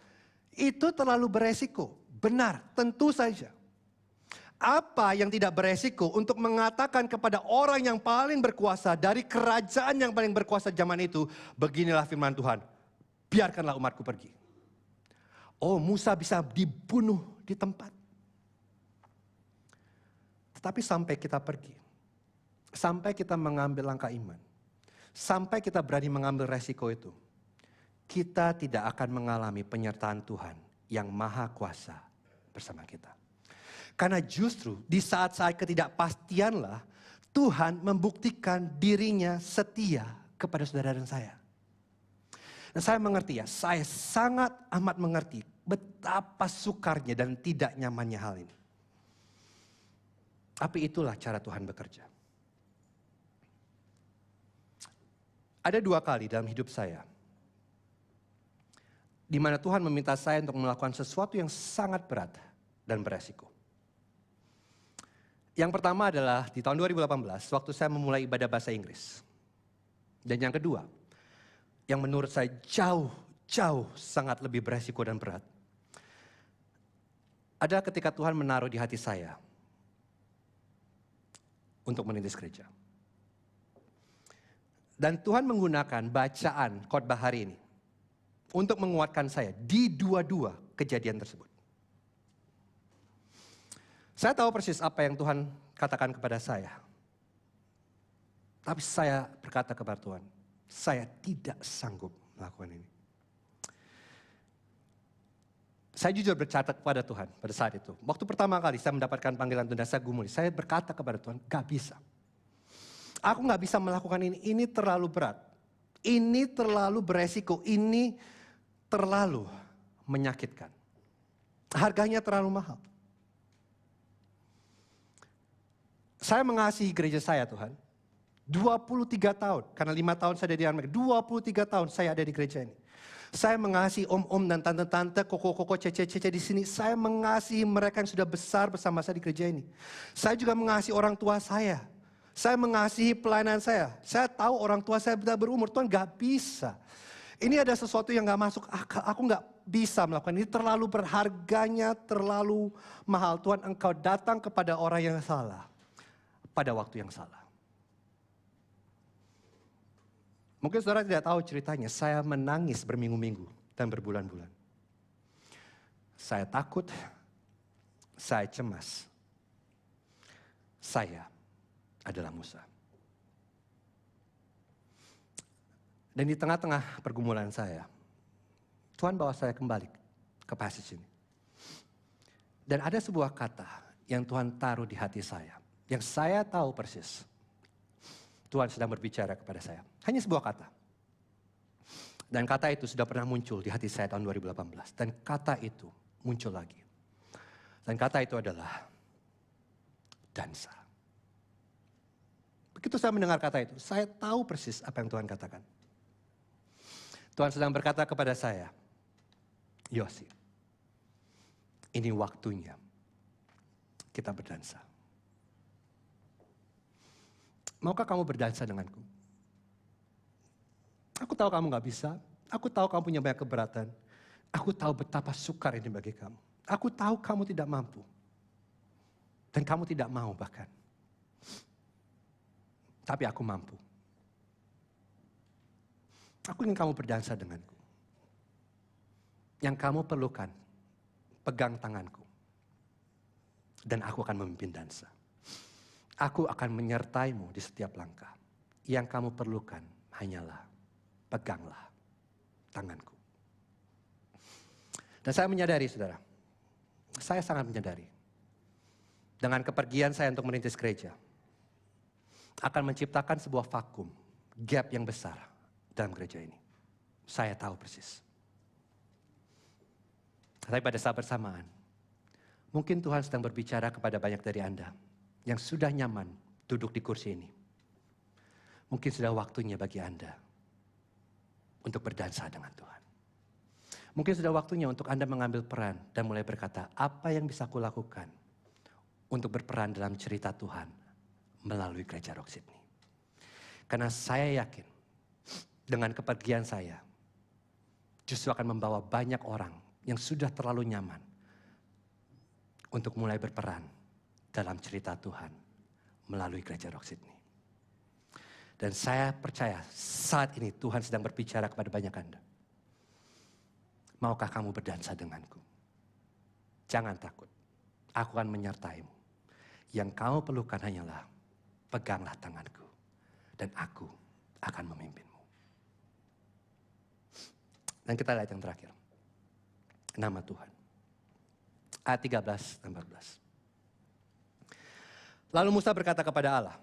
itu terlalu beresiko. Benar, tentu saja. Apa yang tidak beresiko untuk mengatakan kepada orang yang paling berkuasa dari kerajaan yang paling berkuasa zaman itu, beginilah firman Tuhan, biarkanlah umatku pergi. Oh, Musa bisa dibunuh di tempat. Tetapi sampai kita pergi, sampai kita mengambil langkah iman, sampai kita berani mengambil resiko itu, kita tidak akan mengalami penyertaan Tuhan yang maha kuasa bersama kita. Karena justru di saat-saat ketidakpastianlah Tuhan membuktikan dirinya setia kepada saudara dan saya. Dan saya mengerti ya, saya sangat amat mengerti betapa sukarnya dan tidak nyamannya hal ini. Tapi itulah cara Tuhan bekerja. Ada 2 kali dalam hidup saya, di mana Tuhan meminta saya untuk melakukan sesuatu yang sangat berat dan beresiko. Yang pertama adalah di tahun 2018, waktu saya memulai ibadah bahasa Inggris. Dan yang kedua, yang menurut saya jauh sangat lebih beresiko dan berat, adalah ketika Tuhan menaruh di hati saya untuk merintis gereja. Dan Tuhan menggunakan bacaan khotbah hari ini untuk menguatkan saya di dua-dua kejadian tersebut. Saya tahu persis apa yang Tuhan katakan kepada saya. Tapi saya berkata kepada Tuhan, saya tidak sanggup melakukan ini. Saya jujur berkata kepada Tuhan pada saat itu. Waktu pertama kali saya mendapatkan panggilan Tuhan, saya gumuli. Saya berkata kepada Tuhan, gak bisa. Aku nggak bisa melakukan ini terlalu berat. Ini terlalu beresiko, ini terlalu menyakitkan. Harganya terlalu mahal. Saya mengasihi gereja saya Tuhan. 23 tahun, karena 5 tahun saya ada di Amerika. 23 tahun saya ada di gereja ini. Saya mengasihi om-om dan tante-tante, koko-koko, cece-cece di sini. Saya mengasihi mereka yang sudah besar bersama saya di gereja ini. Saya juga mengasihi orang tua saya. Saya mengasihi pelayanan saya. Saya tahu orang tua saya sudah berumur. Tuhan gak bisa. Ini ada sesuatu yang gak masuk akal. Aku gak bisa melakukan ini. Terlalu berharganya, terlalu mahal. Tuhan, Engkau datang kepada orang yang salah. Pada waktu yang salah. Mungkin saudara tidak tahu ceritanya. Saya menangis berminggu-minggu dan berbulan-bulan. Saya takut. Saya cemas. Saya adalah Musa. Dan di tengah-tengah pergumulan saya, Tuhan bawa saya kembali ke passage ini. Dan ada sebuah kata yang Tuhan taruh di hati saya. Yang saya tahu persis. Tuhan sedang berbicara kepada saya. Hanya sebuah kata. Dan kata itu sudah pernah muncul di hati saya tahun 2018. Dan kata itu muncul lagi. Dan kata itu adalah dansa. Begitu saya mendengar kata itu, saya tahu persis apa yang Tuhan katakan. Tuhan sedang berkata kepada saya, Yosi, ini waktunya kita berdansa. Maukah kamu berdansa denganku? Aku tahu kamu gak bisa. Aku tahu kamu punya banyak keberatan. Aku tahu betapa sukar ini bagi kamu. Aku tahu kamu tidak mampu. Dan kamu tidak mau bahkan. Tapi aku mampu. Aku ingin kamu berdansa denganku. Yang kamu perlukan, pegang tanganku. Dan aku akan memimpin dansa. Aku akan menyertaimu di setiap langkah. Yang kamu perlukan hanyalah peganglah tanganku. Dan saya menyadari saudara, saya sangat menyadari. Dengan kepergian saya untuk merintis gereja, akan menciptakan sebuah vakum, gap yang besar dalam gereja ini. Saya tahu persis. Tapi pada saat bersamaan, mungkin Tuhan sedang berbicara kepada banyak dari Anda yang sudah nyaman duduk di kursi ini. Mungkin sudah waktunya bagi Anda untuk berdansa dengan Tuhan. Mungkin sudah waktunya untuk Anda mengambil peran dan mulai berkata, apa yang bisa aku lakukan untuk berperan dalam cerita Tuhan melalui gereja Rock Sydney. Karena saya yakin dengan kepergian saya justru akan membawa banyak orang yang sudah terlalu nyaman untuk mulai berperan dalam cerita Tuhan melalui gereja Rock Sydney. Dan saya percaya saat ini Tuhan sedang berbicara kepada banyak Anda. Maukah kamu berdansa denganku? Jangan takut, aku akan menyertaimu. Yang kamu perlukan hanyalah peganglah tanganku dan aku akan memimpinmu. Dan kita lihat yang terakhir. Nama Tuhan. Ayat 13 dan 14. Lalu Musa berkata kepada Allah,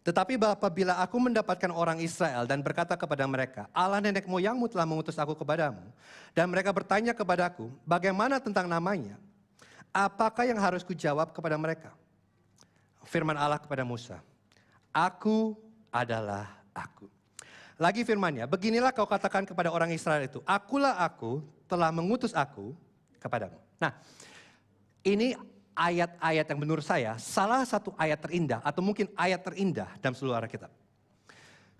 tetapi apabila aku mendapatkan orang Israel dan berkata kepada mereka, Allah nenek moyangmu telah mengutus aku kepadamu. Dan mereka bertanya kepadaku, bagaimana tentang namanya? Apakah yang harus kujawab kepada mereka? Firman Allah kepada Musa, aku adalah aku. Lagi firmannya, beginilah kau katakan kepada orang Israel itu, akulah aku telah mengutus aku kepadamu. Nah, ini ayat-ayat yang menurut saya salah satu ayat terindah atau mungkin ayat terindah dalam seluruh Alkitab.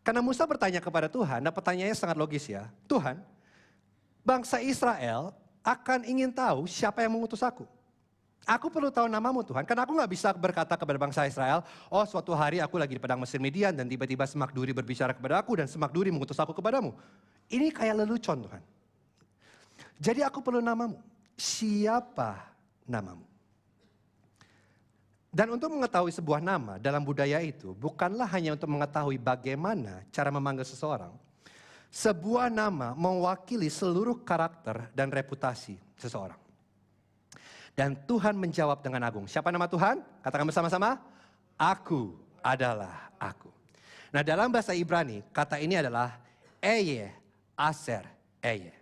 Karena Musa bertanya kepada Tuhan, dan pertanyaannya sangat logis ya. Tuhan, bangsa Israel akan ingin tahu siapa yang mengutus aku. Aku perlu tahu namamu Tuhan, karena aku gak bisa berkata kepada bangsa Israel, oh suatu hari aku lagi di padang Mesir Midian dan tiba-tiba Semak Duri berbicara kepada aku dan Semak Duri mengutus aku kepadamu. Ini kayak lelucon Tuhan. Jadi aku perlu namamu. Siapa namamu? Dan untuk mengetahui sebuah nama dalam budaya itu bukanlah hanya untuk mengetahui bagaimana cara memanggil seseorang. Sebuah nama mewakili seluruh karakter dan reputasi seseorang. Dan Tuhan menjawab dengan agung. Siapa nama Tuhan? Katakan bersama-sama. Aku adalah aku. Nah, dalam bahasa Ibrani, kata ini adalah Eye, Aser, Eye.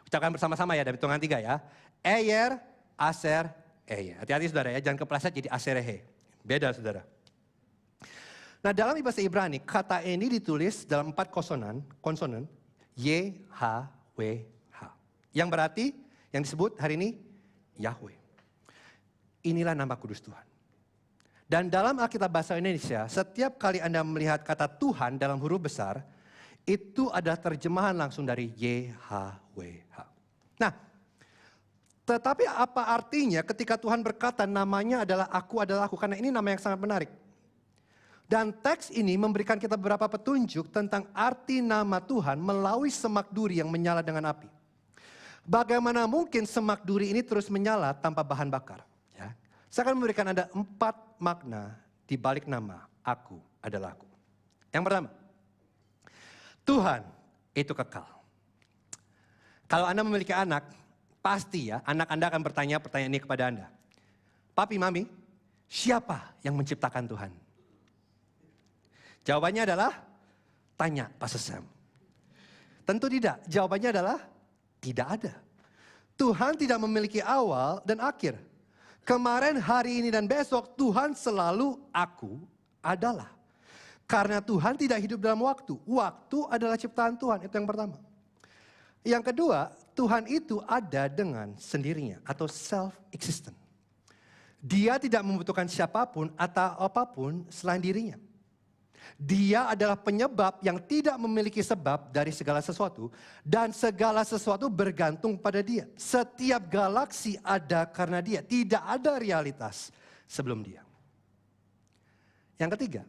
Ucapkan bersama-sama ya, dari hitungan 3 ya. Eyer, Aser, Eye. Hati-hati saudara ya, jangan kepleset jadi Aserehe. Beda saudara. Nah, dalam bahasa Ibrani, kata ini ditulis dalam 4 konsonan, Y, H, W, H. Yang berarti, yang disebut hari ini, Yahweh. Inilah nama kudus Tuhan. Dan dalam Alkitab Bahasa Indonesia, setiap kali Anda melihat kata Tuhan dalam huruf besar, itu adalah terjemahan langsung dari YHWH. Nah, tetapi apa artinya ketika Tuhan berkata namanya adalah aku, karena ini nama yang sangat menarik. Dan teks ini memberikan kita beberapa petunjuk tentang arti nama Tuhan melalui semak duri yang menyala dengan api. Bagaimana mungkin semak duri ini terus menyala tanpa bahan bakar? Ya. Saya akan memberikan Anda 4 makna di balik nama aku adalah aku. Yang pertama, Tuhan itu kekal. Kalau Anda memiliki anak, pasti ya anak Anda akan bertanya pertanyaan ini kepada Anda. Papi, Mami, siapa yang menciptakan Tuhan? Jawabannya adalah, tanya Pastor Sam. Tentu tidak, jawabannya adalah tidak ada. Tuhan tidak memiliki awal dan akhir. Kemarin, hari ini, dan besok Tuhan selalu aku adalah. Karena Tuhan tidak hidup dalam waktu. Waktu adalah ciptaan Tuhan, itu yang pertama. Yang kedua, Tuhan itu ada dengan sendirinya atau self-existent. Dia tidak membutuhkan siapapun atau apapun selain dirinya. Dia adalah penyebab yang tidak memiliki sebab dari segala sesuatu. Dan segala sesuatu bergantung pada dia. Setiap galaksi ada karena dia. Tidak ada realitas sebelum dia. Yang ketiga,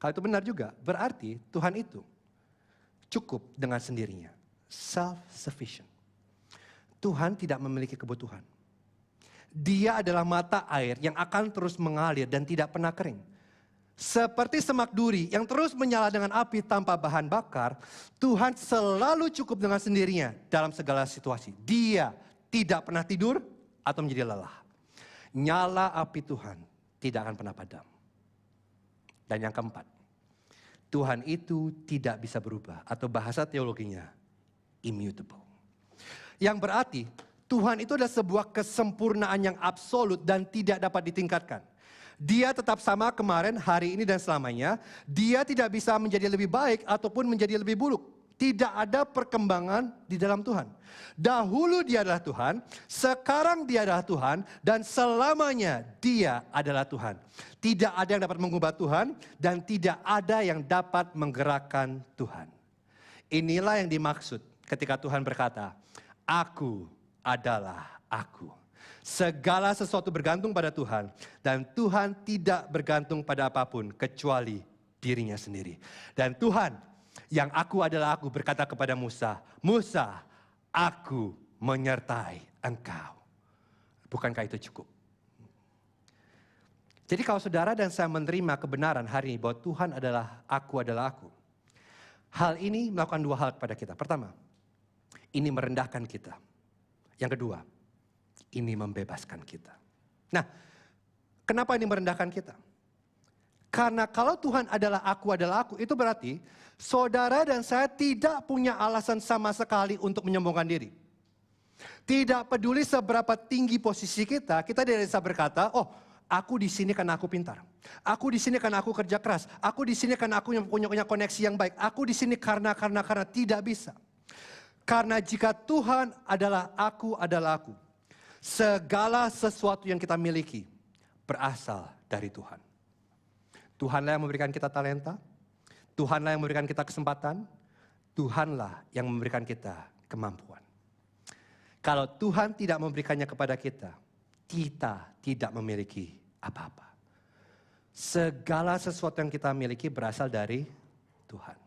kalau itu benar juga, berarti Tuhan itu cukup dengan sendirinya. Self-sufficient. Tuhan tidak memiliki kebutuhan. Dia adalah mata air yang akan terus mengalir dan tidak pernah kering. Seperti semak duri yang terus menyala dengan api tanpa bahan bakar, Tuhan selalu cukup dengan sendirinya dalam segala situasi. Dia tidak pernah tidur atau menjadi lelah. Nyala api Tuhan tidak akan pernah padam. Dan yang keempat, Tuhan itu tidak bisa berubah atau bahasa teologinya, immutable. Yang berarti Tuhan itu adalah sebuah kesempurnaan yang absolut dan tidak dapat ditingkatkan. Dia tetap sama kemarin, hari ini, dan selamanya. Dia tidak bisa menjadi lebih baik ataupun menjadi lebih buruk. Tidak ada perkembangan di dalam Tuhan. Dahulu dia adalah Tuhan, sekarang dia adalah Tuhan, dan selamanya dia adalah Tuhan. Tidak ada yang dapat mengubah Tuhan, dan tidak ada yang dapat menggerakkan Tuhan. Inilah yang dimaksud ketika Tuhan berkata, aku adalah aku. Segala sesuatu bergantung pada Tuhan. Dan Tuhan tidak bergantung pada apapun kecuali dirinya sendiri. Dan Tuhan yang aku adalah aku berkata kepada Musa, Musa, aku menyertai engkau. Bukankah itu cukup? Jadi kalau saudara dan saya menerima kebenaran hari ini bahwa Tuhan adalah aku. Hal ini melakukan 2 hal kepada kita. Pertama, ini merendahkan kita. Yang kedua, ini membebaskan kita. Nah, kenapa ini merendahkan kita? Karena kalau Tuhan adalah aku, itu berarti saudara dan saya tidak punya alasan sama sekali untuk menyombongkan diri. Tidak peduli seberapa tinggi posisi kita tidak bisa berkata, oh, aku di sini karena aku pintar. Aku di sini karena aku kerja keras. Aku di sini karena aku punya koneksi yang baik. Aku di sini karena tidak bisa. Karena jika Tuhan adalah aku, segala sesuatu yang kita miliki berasal dari Tuhan. Tuhanlah yang memberikan kita talenta. Tuhanlah yang memberikan kita kesempatan. Tuhanlah yang memberikan kita kemampuan. Kalau Tuhan tidak memberikannya kepada kita, kita tidak memiliki apa-apa. Segala sesuatu yang kita miliki berasal dari Tuhan.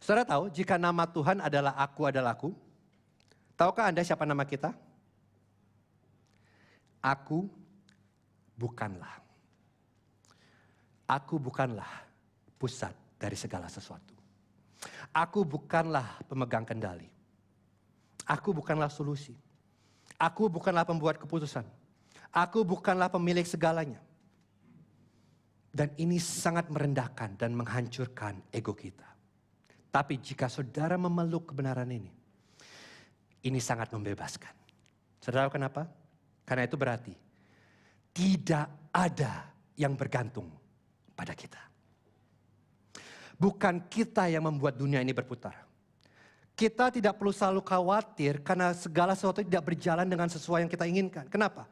Saudara tahu jika nama Tuhan adalah aku, tahukah Anda siapa nama kita? Aku bukanlah. Aku bukanlah pusat dari segala sesuatu. Aku bukanlah pemegang kendali. Aku bukanlah solusi. Aku bukanlah pembuat keputusan. Aku bukanlah pemilik segalanya. Dan ini sangat merendahkan dan menghancurkan ego kita. Tapi jika saudara memeluk kebenaran ini sangat membebaskan. Saudara tahu kenapa? Karena itu berarti tidak ada yang bergantung pada kita. Bukan kita yang membuat dunia ini berputar. Kita tidak perlu selalu khawatir karena segala sesuatu tidak berjalan dengan sesuai yang kita inginkan. Kenapa?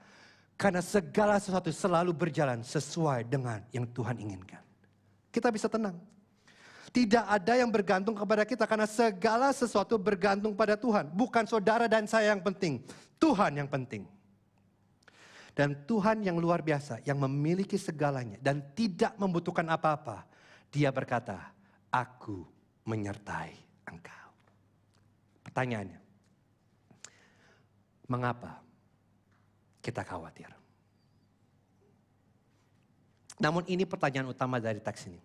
Karena segala sesuatu selalu berjalan sesuai dengan yang Tuhan inginkan. Kita bisa tenang. Tidak ada yang bergantung kepada kita karena segala sesuatu bergantung pada Tuhan. Bukan saudara dan saya yang penting, Tuhan yang penting. Dan Tuhan yang luar biasa, yang memiliki segalanya dan tidak membutuhkan apa-apa. Dia berkata, aku menyertai engkau. Pertanyaannya, mengapa kita khawatir? Namun ini pertanyaan utama dari teks ini.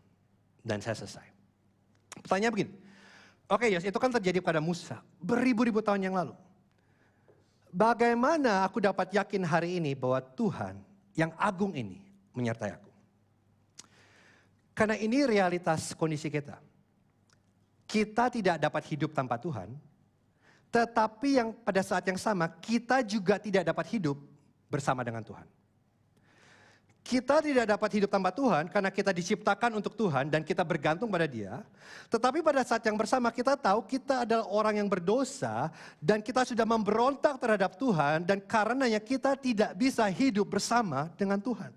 Dan saya selesai. Pertanyaan begini. Oke Yos, itu kan terjadi pada Musa. Beribu-ribu tahun yang lalu. Bagaimana aku dapat yakin hari ini bahwa Tuhan yang agung ini menyertai aku? Karena ini realitas kondisi kita. Kita tidak dapat hidup tanpa Tuhan. Tetapi yang pada saat yang sama kita juga tidak dapat hidup bersama dengan Tuhan. Kita tidak dapat hidup tanpa Tuhan karena kita diciptakan untuk Tuhan dan kita bergantung pada Dia. Tetapi pada saat yang bersama kita tahu kita adalah orang yang berdosa dan kita sudah memberontak terhadap Tuhan dan karenanya kita tidak bisa hidup bersama dengan Tuhan.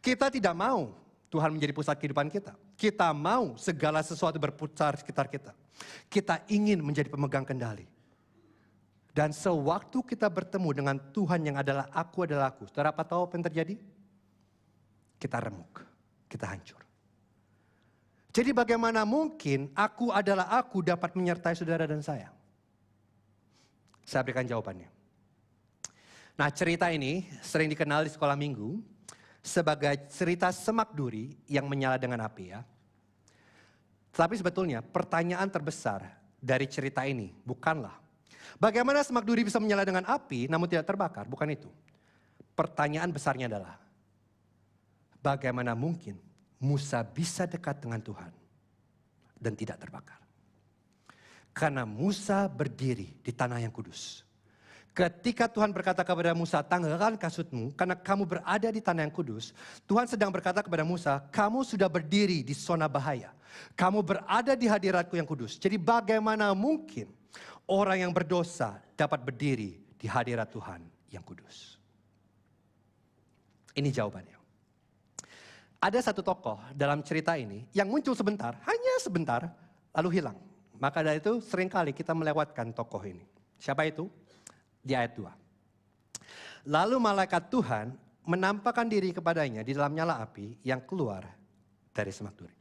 Kita tidak mau Tuhan menjadi pusat kehidupan kita. Kita mau segala sesuatu berputar sekitar kita. Kita ingin menjadi pemegang kendali. Dan sewaktu kita bertemu dengan Tuhan yang adalah aku, saudara apa tahu apa yang terjadi? Kita remuk, kita hancur. Jadi bagaimana mungkin aku adalah aku dapat menyertai saudara dan saya? Saya berikan jawabannya. Nah, cerita ini sering dikenal di sekolah minggu sebagai cerita semak duri yang menyala dengan api ya. Tapi sebetulnya pertanyaan terbesar dari cerita ini bukanlah bagaimana semak duri bisa menyala dengan api namun tidak terbakar, bukan itu. Pertanyaan besarnya adalah bagaimana mungkin Musa bisa dekat dengan Tuhan dan tidak terbakar. Karena Musa berdiri di tanah yang kudus. Ketika Tuhan berkata kepada Musa, tanggalkan kasutmu karena kamu berada di tanah yang kudus. Tuhan sedang berkata kepada Musa, kamu sudah berdiri di zona bahaya. Kamu berada di hadiratku yang kudus. Jadi bagaimana mungkin orang yang berdosa dapat berdiri di hadirat Tuhan yang kudus? Ini jawabannya. Ada satu tokoh dalam cerita ini yang muncul sebentar, hanya sebentar, lalu hilang. Maka dari itu seringkali kita melewatkan tokoh ini. Siapa itu? Di ayat 2. Lalu malaikat Tuhan menampakkan diri kepadanya di dalam nyala api yang keluar dari semak duri.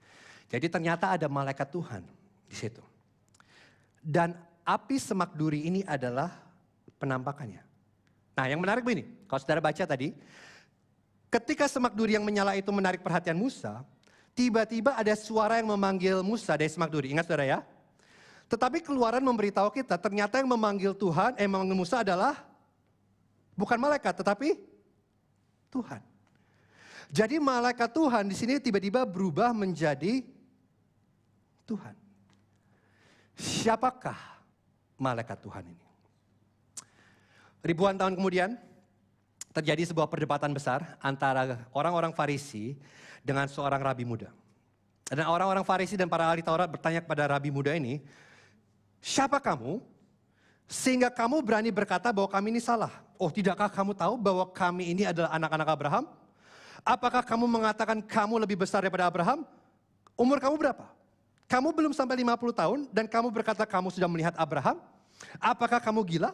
Jadi ternyata ada malaikat Tuhan di situ. Dan api semak duri ini adalah penampakannya. Nah yang menarik begini, kalau saudara baca tadi, ketika semak duri yang menyala itu menarik perhatian Musa, tiba-tiba ada suara yang memanggil Musa dari semak duri. Ingat saudara ya? Tetapi keluaran memberitahu kita, ternyata yang memanggil memanggil Musa adalah bukan malaikat, tetapi Tuhan. Jadi malaikat Tuhan di sini tiba-tiba berubah menjadi Tuhan. Siapakah malaikat Tuhan ini? Ribuan tahun kemudian terjadi sebuah perdebatan besar antara orang-orang Farisi dengan seorang rabi muda. Dan orang-orang Farisi dan para ahli Taurat bertanya kepada rabi muda ini, siapa kamu sehingga kamu berani berkata bahwa kami ini salah? Oh, tidakkah kamu tahu bahwa kami ini adalah anak-anak Abraham? Apakah kamu mengatakan kamu lebih besar daripada Abraham? Umur kamu berapa? Kamu belum sampai 50 tahun dan kamu berkata kamu sudah melihat Abraham? Apakah kamu gila?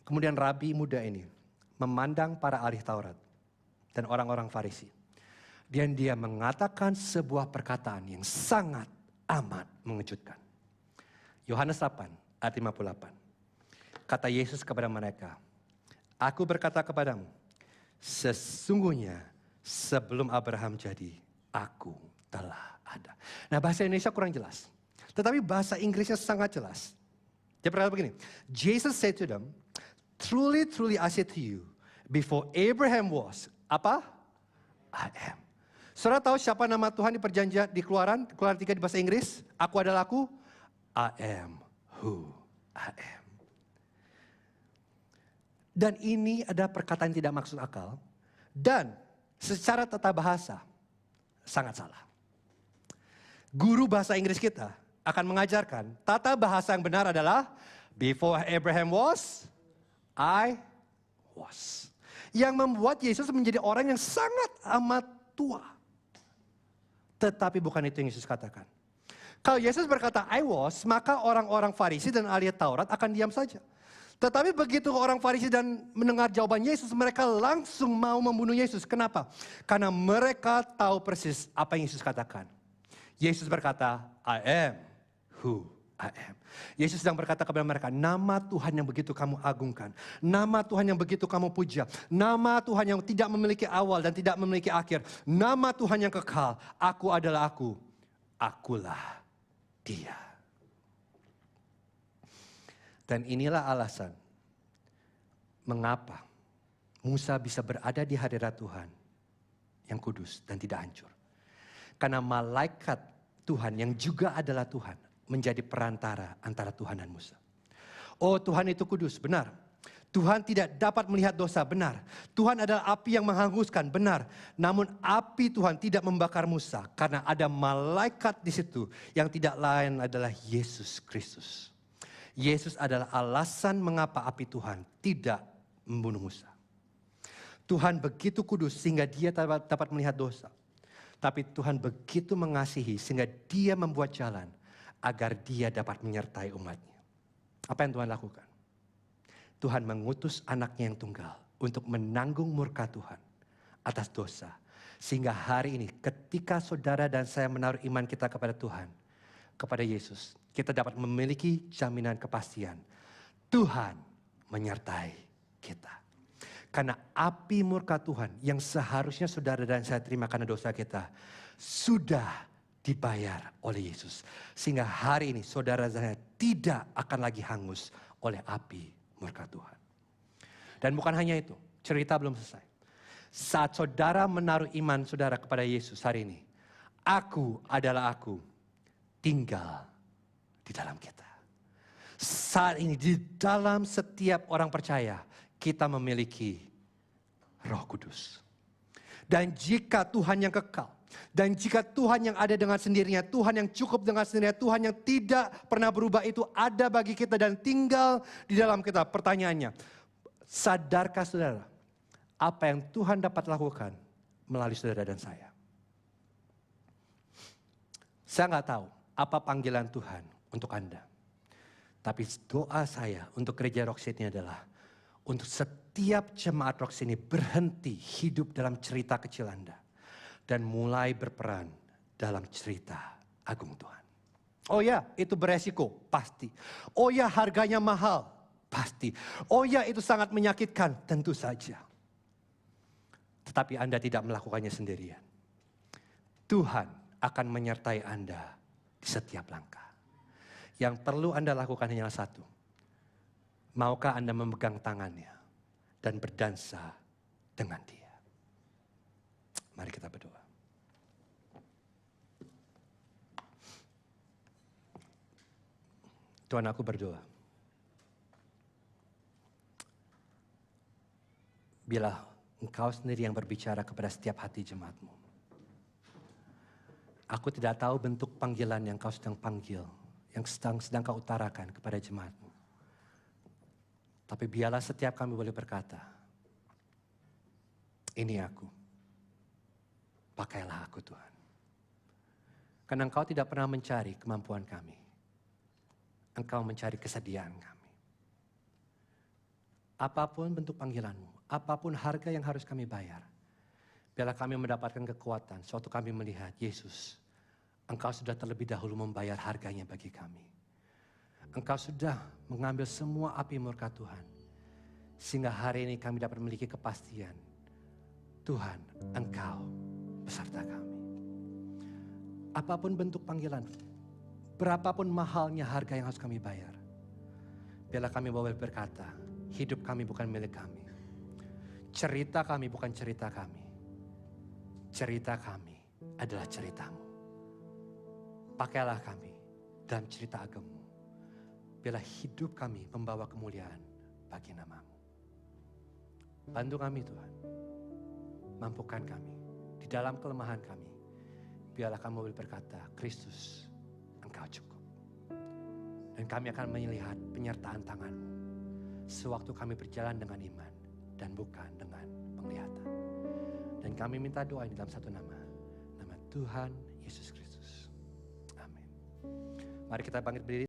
Kemudian rabi muda ini memandang para ahli Taurat dan orang-orang Farisi. Dan dia mengatakan sebuah perkataan yang sangat amat mengejutkan. Yohanes 8 ayat 58. Kata Yesus kepada mereka, aku berkata kepadamu, sesungguhnya sebelum Abraham jadi, aku telah ada. Nah bahasa Indonesia kurang jelas. Tetapi bahasa Inggrisnya sangat jelas. Dia berkata begini, Jesus said to them, truly, truly I say to you, before Abraham was, apa? I am. Saudara tahu siapa nama Tuhan di perjanjian di Keluaran 3 di bahasa Inggris? Aku adalah aku. I am who I am. Dan ini ada perkataan yang tidak maksud akal. Dan secara tata bahasa sangat salah. Guru bahasa Inggris kita akan mengajarkan tata bahasa yang benar adalah before Abraham was, I was. Yang membuat Yesus menjadi orang yang sangat amat tua. Tetapi bukan itu yang Yesus katakan. Kalau Yesus berkata I was, maka orang-orang Farisi dan ahli Taurat akan diam saja. Tetapi begitu orang Farisi dan mendengar jawaban Yesus, mereka langsung mau membunuh Yesus. Kenapa? Karena mereka tahu persis apa yang Yesus katakan. Yesus berkata, I am who I am. Yesus sedang berkata kepada mereka, nama Tuhan yang begitu kamu agungkan. Nama Tuhan yang begitu kamu puja. Nama Tuhan yang tidak memiliki awal dan tidak memiliki akhir. Nama Tuhan yang kekal. Aku adalah aku. Akulah Dia. Dan inilah alasan mengapa Musa bisa berada di hadirat Tuhan yang kudus dan tidak hancur. Karena malaikat Tuhan yang juga adalah Tuhan menjadi perantara antara Tuhan dan Musa. Oh, Tuhan itu kudus, benar. Tuhan tidak dapat melihat dosa, benar. Tuhan adalah api yang menghanguskan, benar. Namun api Tuhan tidak membakar Musa karena ada malaikat di situ yang tidak lain adalah Yesus Kristus. Yesus adalah alasan mengapa api Tuhan tidak membunuh Musa. Tuhan begitu kudus sehingga Dia dapat melihat dosa. Tapi Tuhan begitu mengasihi sehingga Dia membuat jalan agar Dia dapat menyertai umatnya. Apa yang Tuhan lakukan? Tuhan mengutus anaknya yang tunggal untuk menanggung murka Tuhan atas dosa. Sehingga hari ini ketika saudara dan saya menaruh iman kita kepada Tuhan, kepada Yesus, kita dapat memiliki jaminan kepastian. Tuhan menyertai kita. Karena api murka Tuhan yang seharusnya saudara dan saya terima karena dosa kita sudah dibayar oleh Yesus. Sehingga hari ini saudara dan saya tidak akan lagi hangus oleh api murka Tuhan. Dan bukan hanya itu, cerita belum selesai. Saat saudara menaruh iman saudara kepada Yesus hari ini, aku adalah aku, tinggal di dalam kita. Saat ini di dalam setiap orang percaya, kita memiliki Roh Kudus. Dan jika Tuhan yang kekal, dan jika Tuhan yang ada dengan sendirinya, Tuhan yang cukup dengan sendirinya, Tuhan yang tidak pernah berubah itu ada bagi kita dan tinggal di dalam kita. Pertanyaannya, sadarkah saudara apa yang Tuhan dapat lakukan melalui saudara dan saya? Saya nggak tahu apa panggilan Tuhan untuk Anda. Tapi doa saya untuk gereja Rock City adalah untuk setiap jemaat Rock City berhenti hidup dalam cerita kecil Anda. Dan mulai berperan dalam cerita agung Tuhan. Oh ya, itu beresiko, pasti. Oh ya, harganya mahal, pasti. Oh ya, itu sangat menyakitkan, tentu saja. Tetapi Anda tidak melakukannya sendirian. Tuhan akan menyertai Anda di setiap langkah. Yang perlu Anda lakukan hanya satu. Maukah Anda memegang tangannya dan berdansa dengan Dia? Mari kita berdoa. Tuhan, aku berdoa. Bila Engkau sendiri yang berbicara kepada setiap hati jemaat-Mu. Aku tidak tahu bentuk panggilan yang Kau sedang panggil, yang sedang Kau utarakan kepada jemaat-Mu. Tapi biarlah setiap kami boleh berkata, ini aku. Pakailah aku Tuhan. Karena Engkau tidak pernah mencari kemampuan kami. Engkau mencari kesediaan kami. Apapun bentuk panggilan-Mu, apapun harga yang harus kami bayar. Biarlah kami mendapatkan kekuatan suatu kami melihat Yesus. Engkau sudah terlebih dahulu membayar harganya bagi kami. Engkau sudah mengambil semua api murka Tuhan. Sehingga hari ini kami dapat memiliki kepastian. Tuhan, Engkau beserta kami. Apapun bentuk panggilan, berapapun mahalnya harga yang harus kami bayar. Biarlah kami boleh berkata, hidup kami bukan milik kami. Cerita kami bukan cerita kami. cerita kami adalah ceritamu. Pakailah kami dalam cerita agamamu. Biarlah hidup kami membawa kemuliaan bagi namamu. Bantu kami Tuhan. Mampukan kami di dalam kelemahan kami. Biarlah kami boleh berkata, Kristus, Engkau cukup. Dan kami akan melihat penyertaan tangan-Mu sewaktu kami berjalan dengan iman dan bukan dengan penglihatan. Dan kami minta doa ini dalam satu nama Tuhan Yesus Kristus. Amin. Mari kita bangkit berdiri.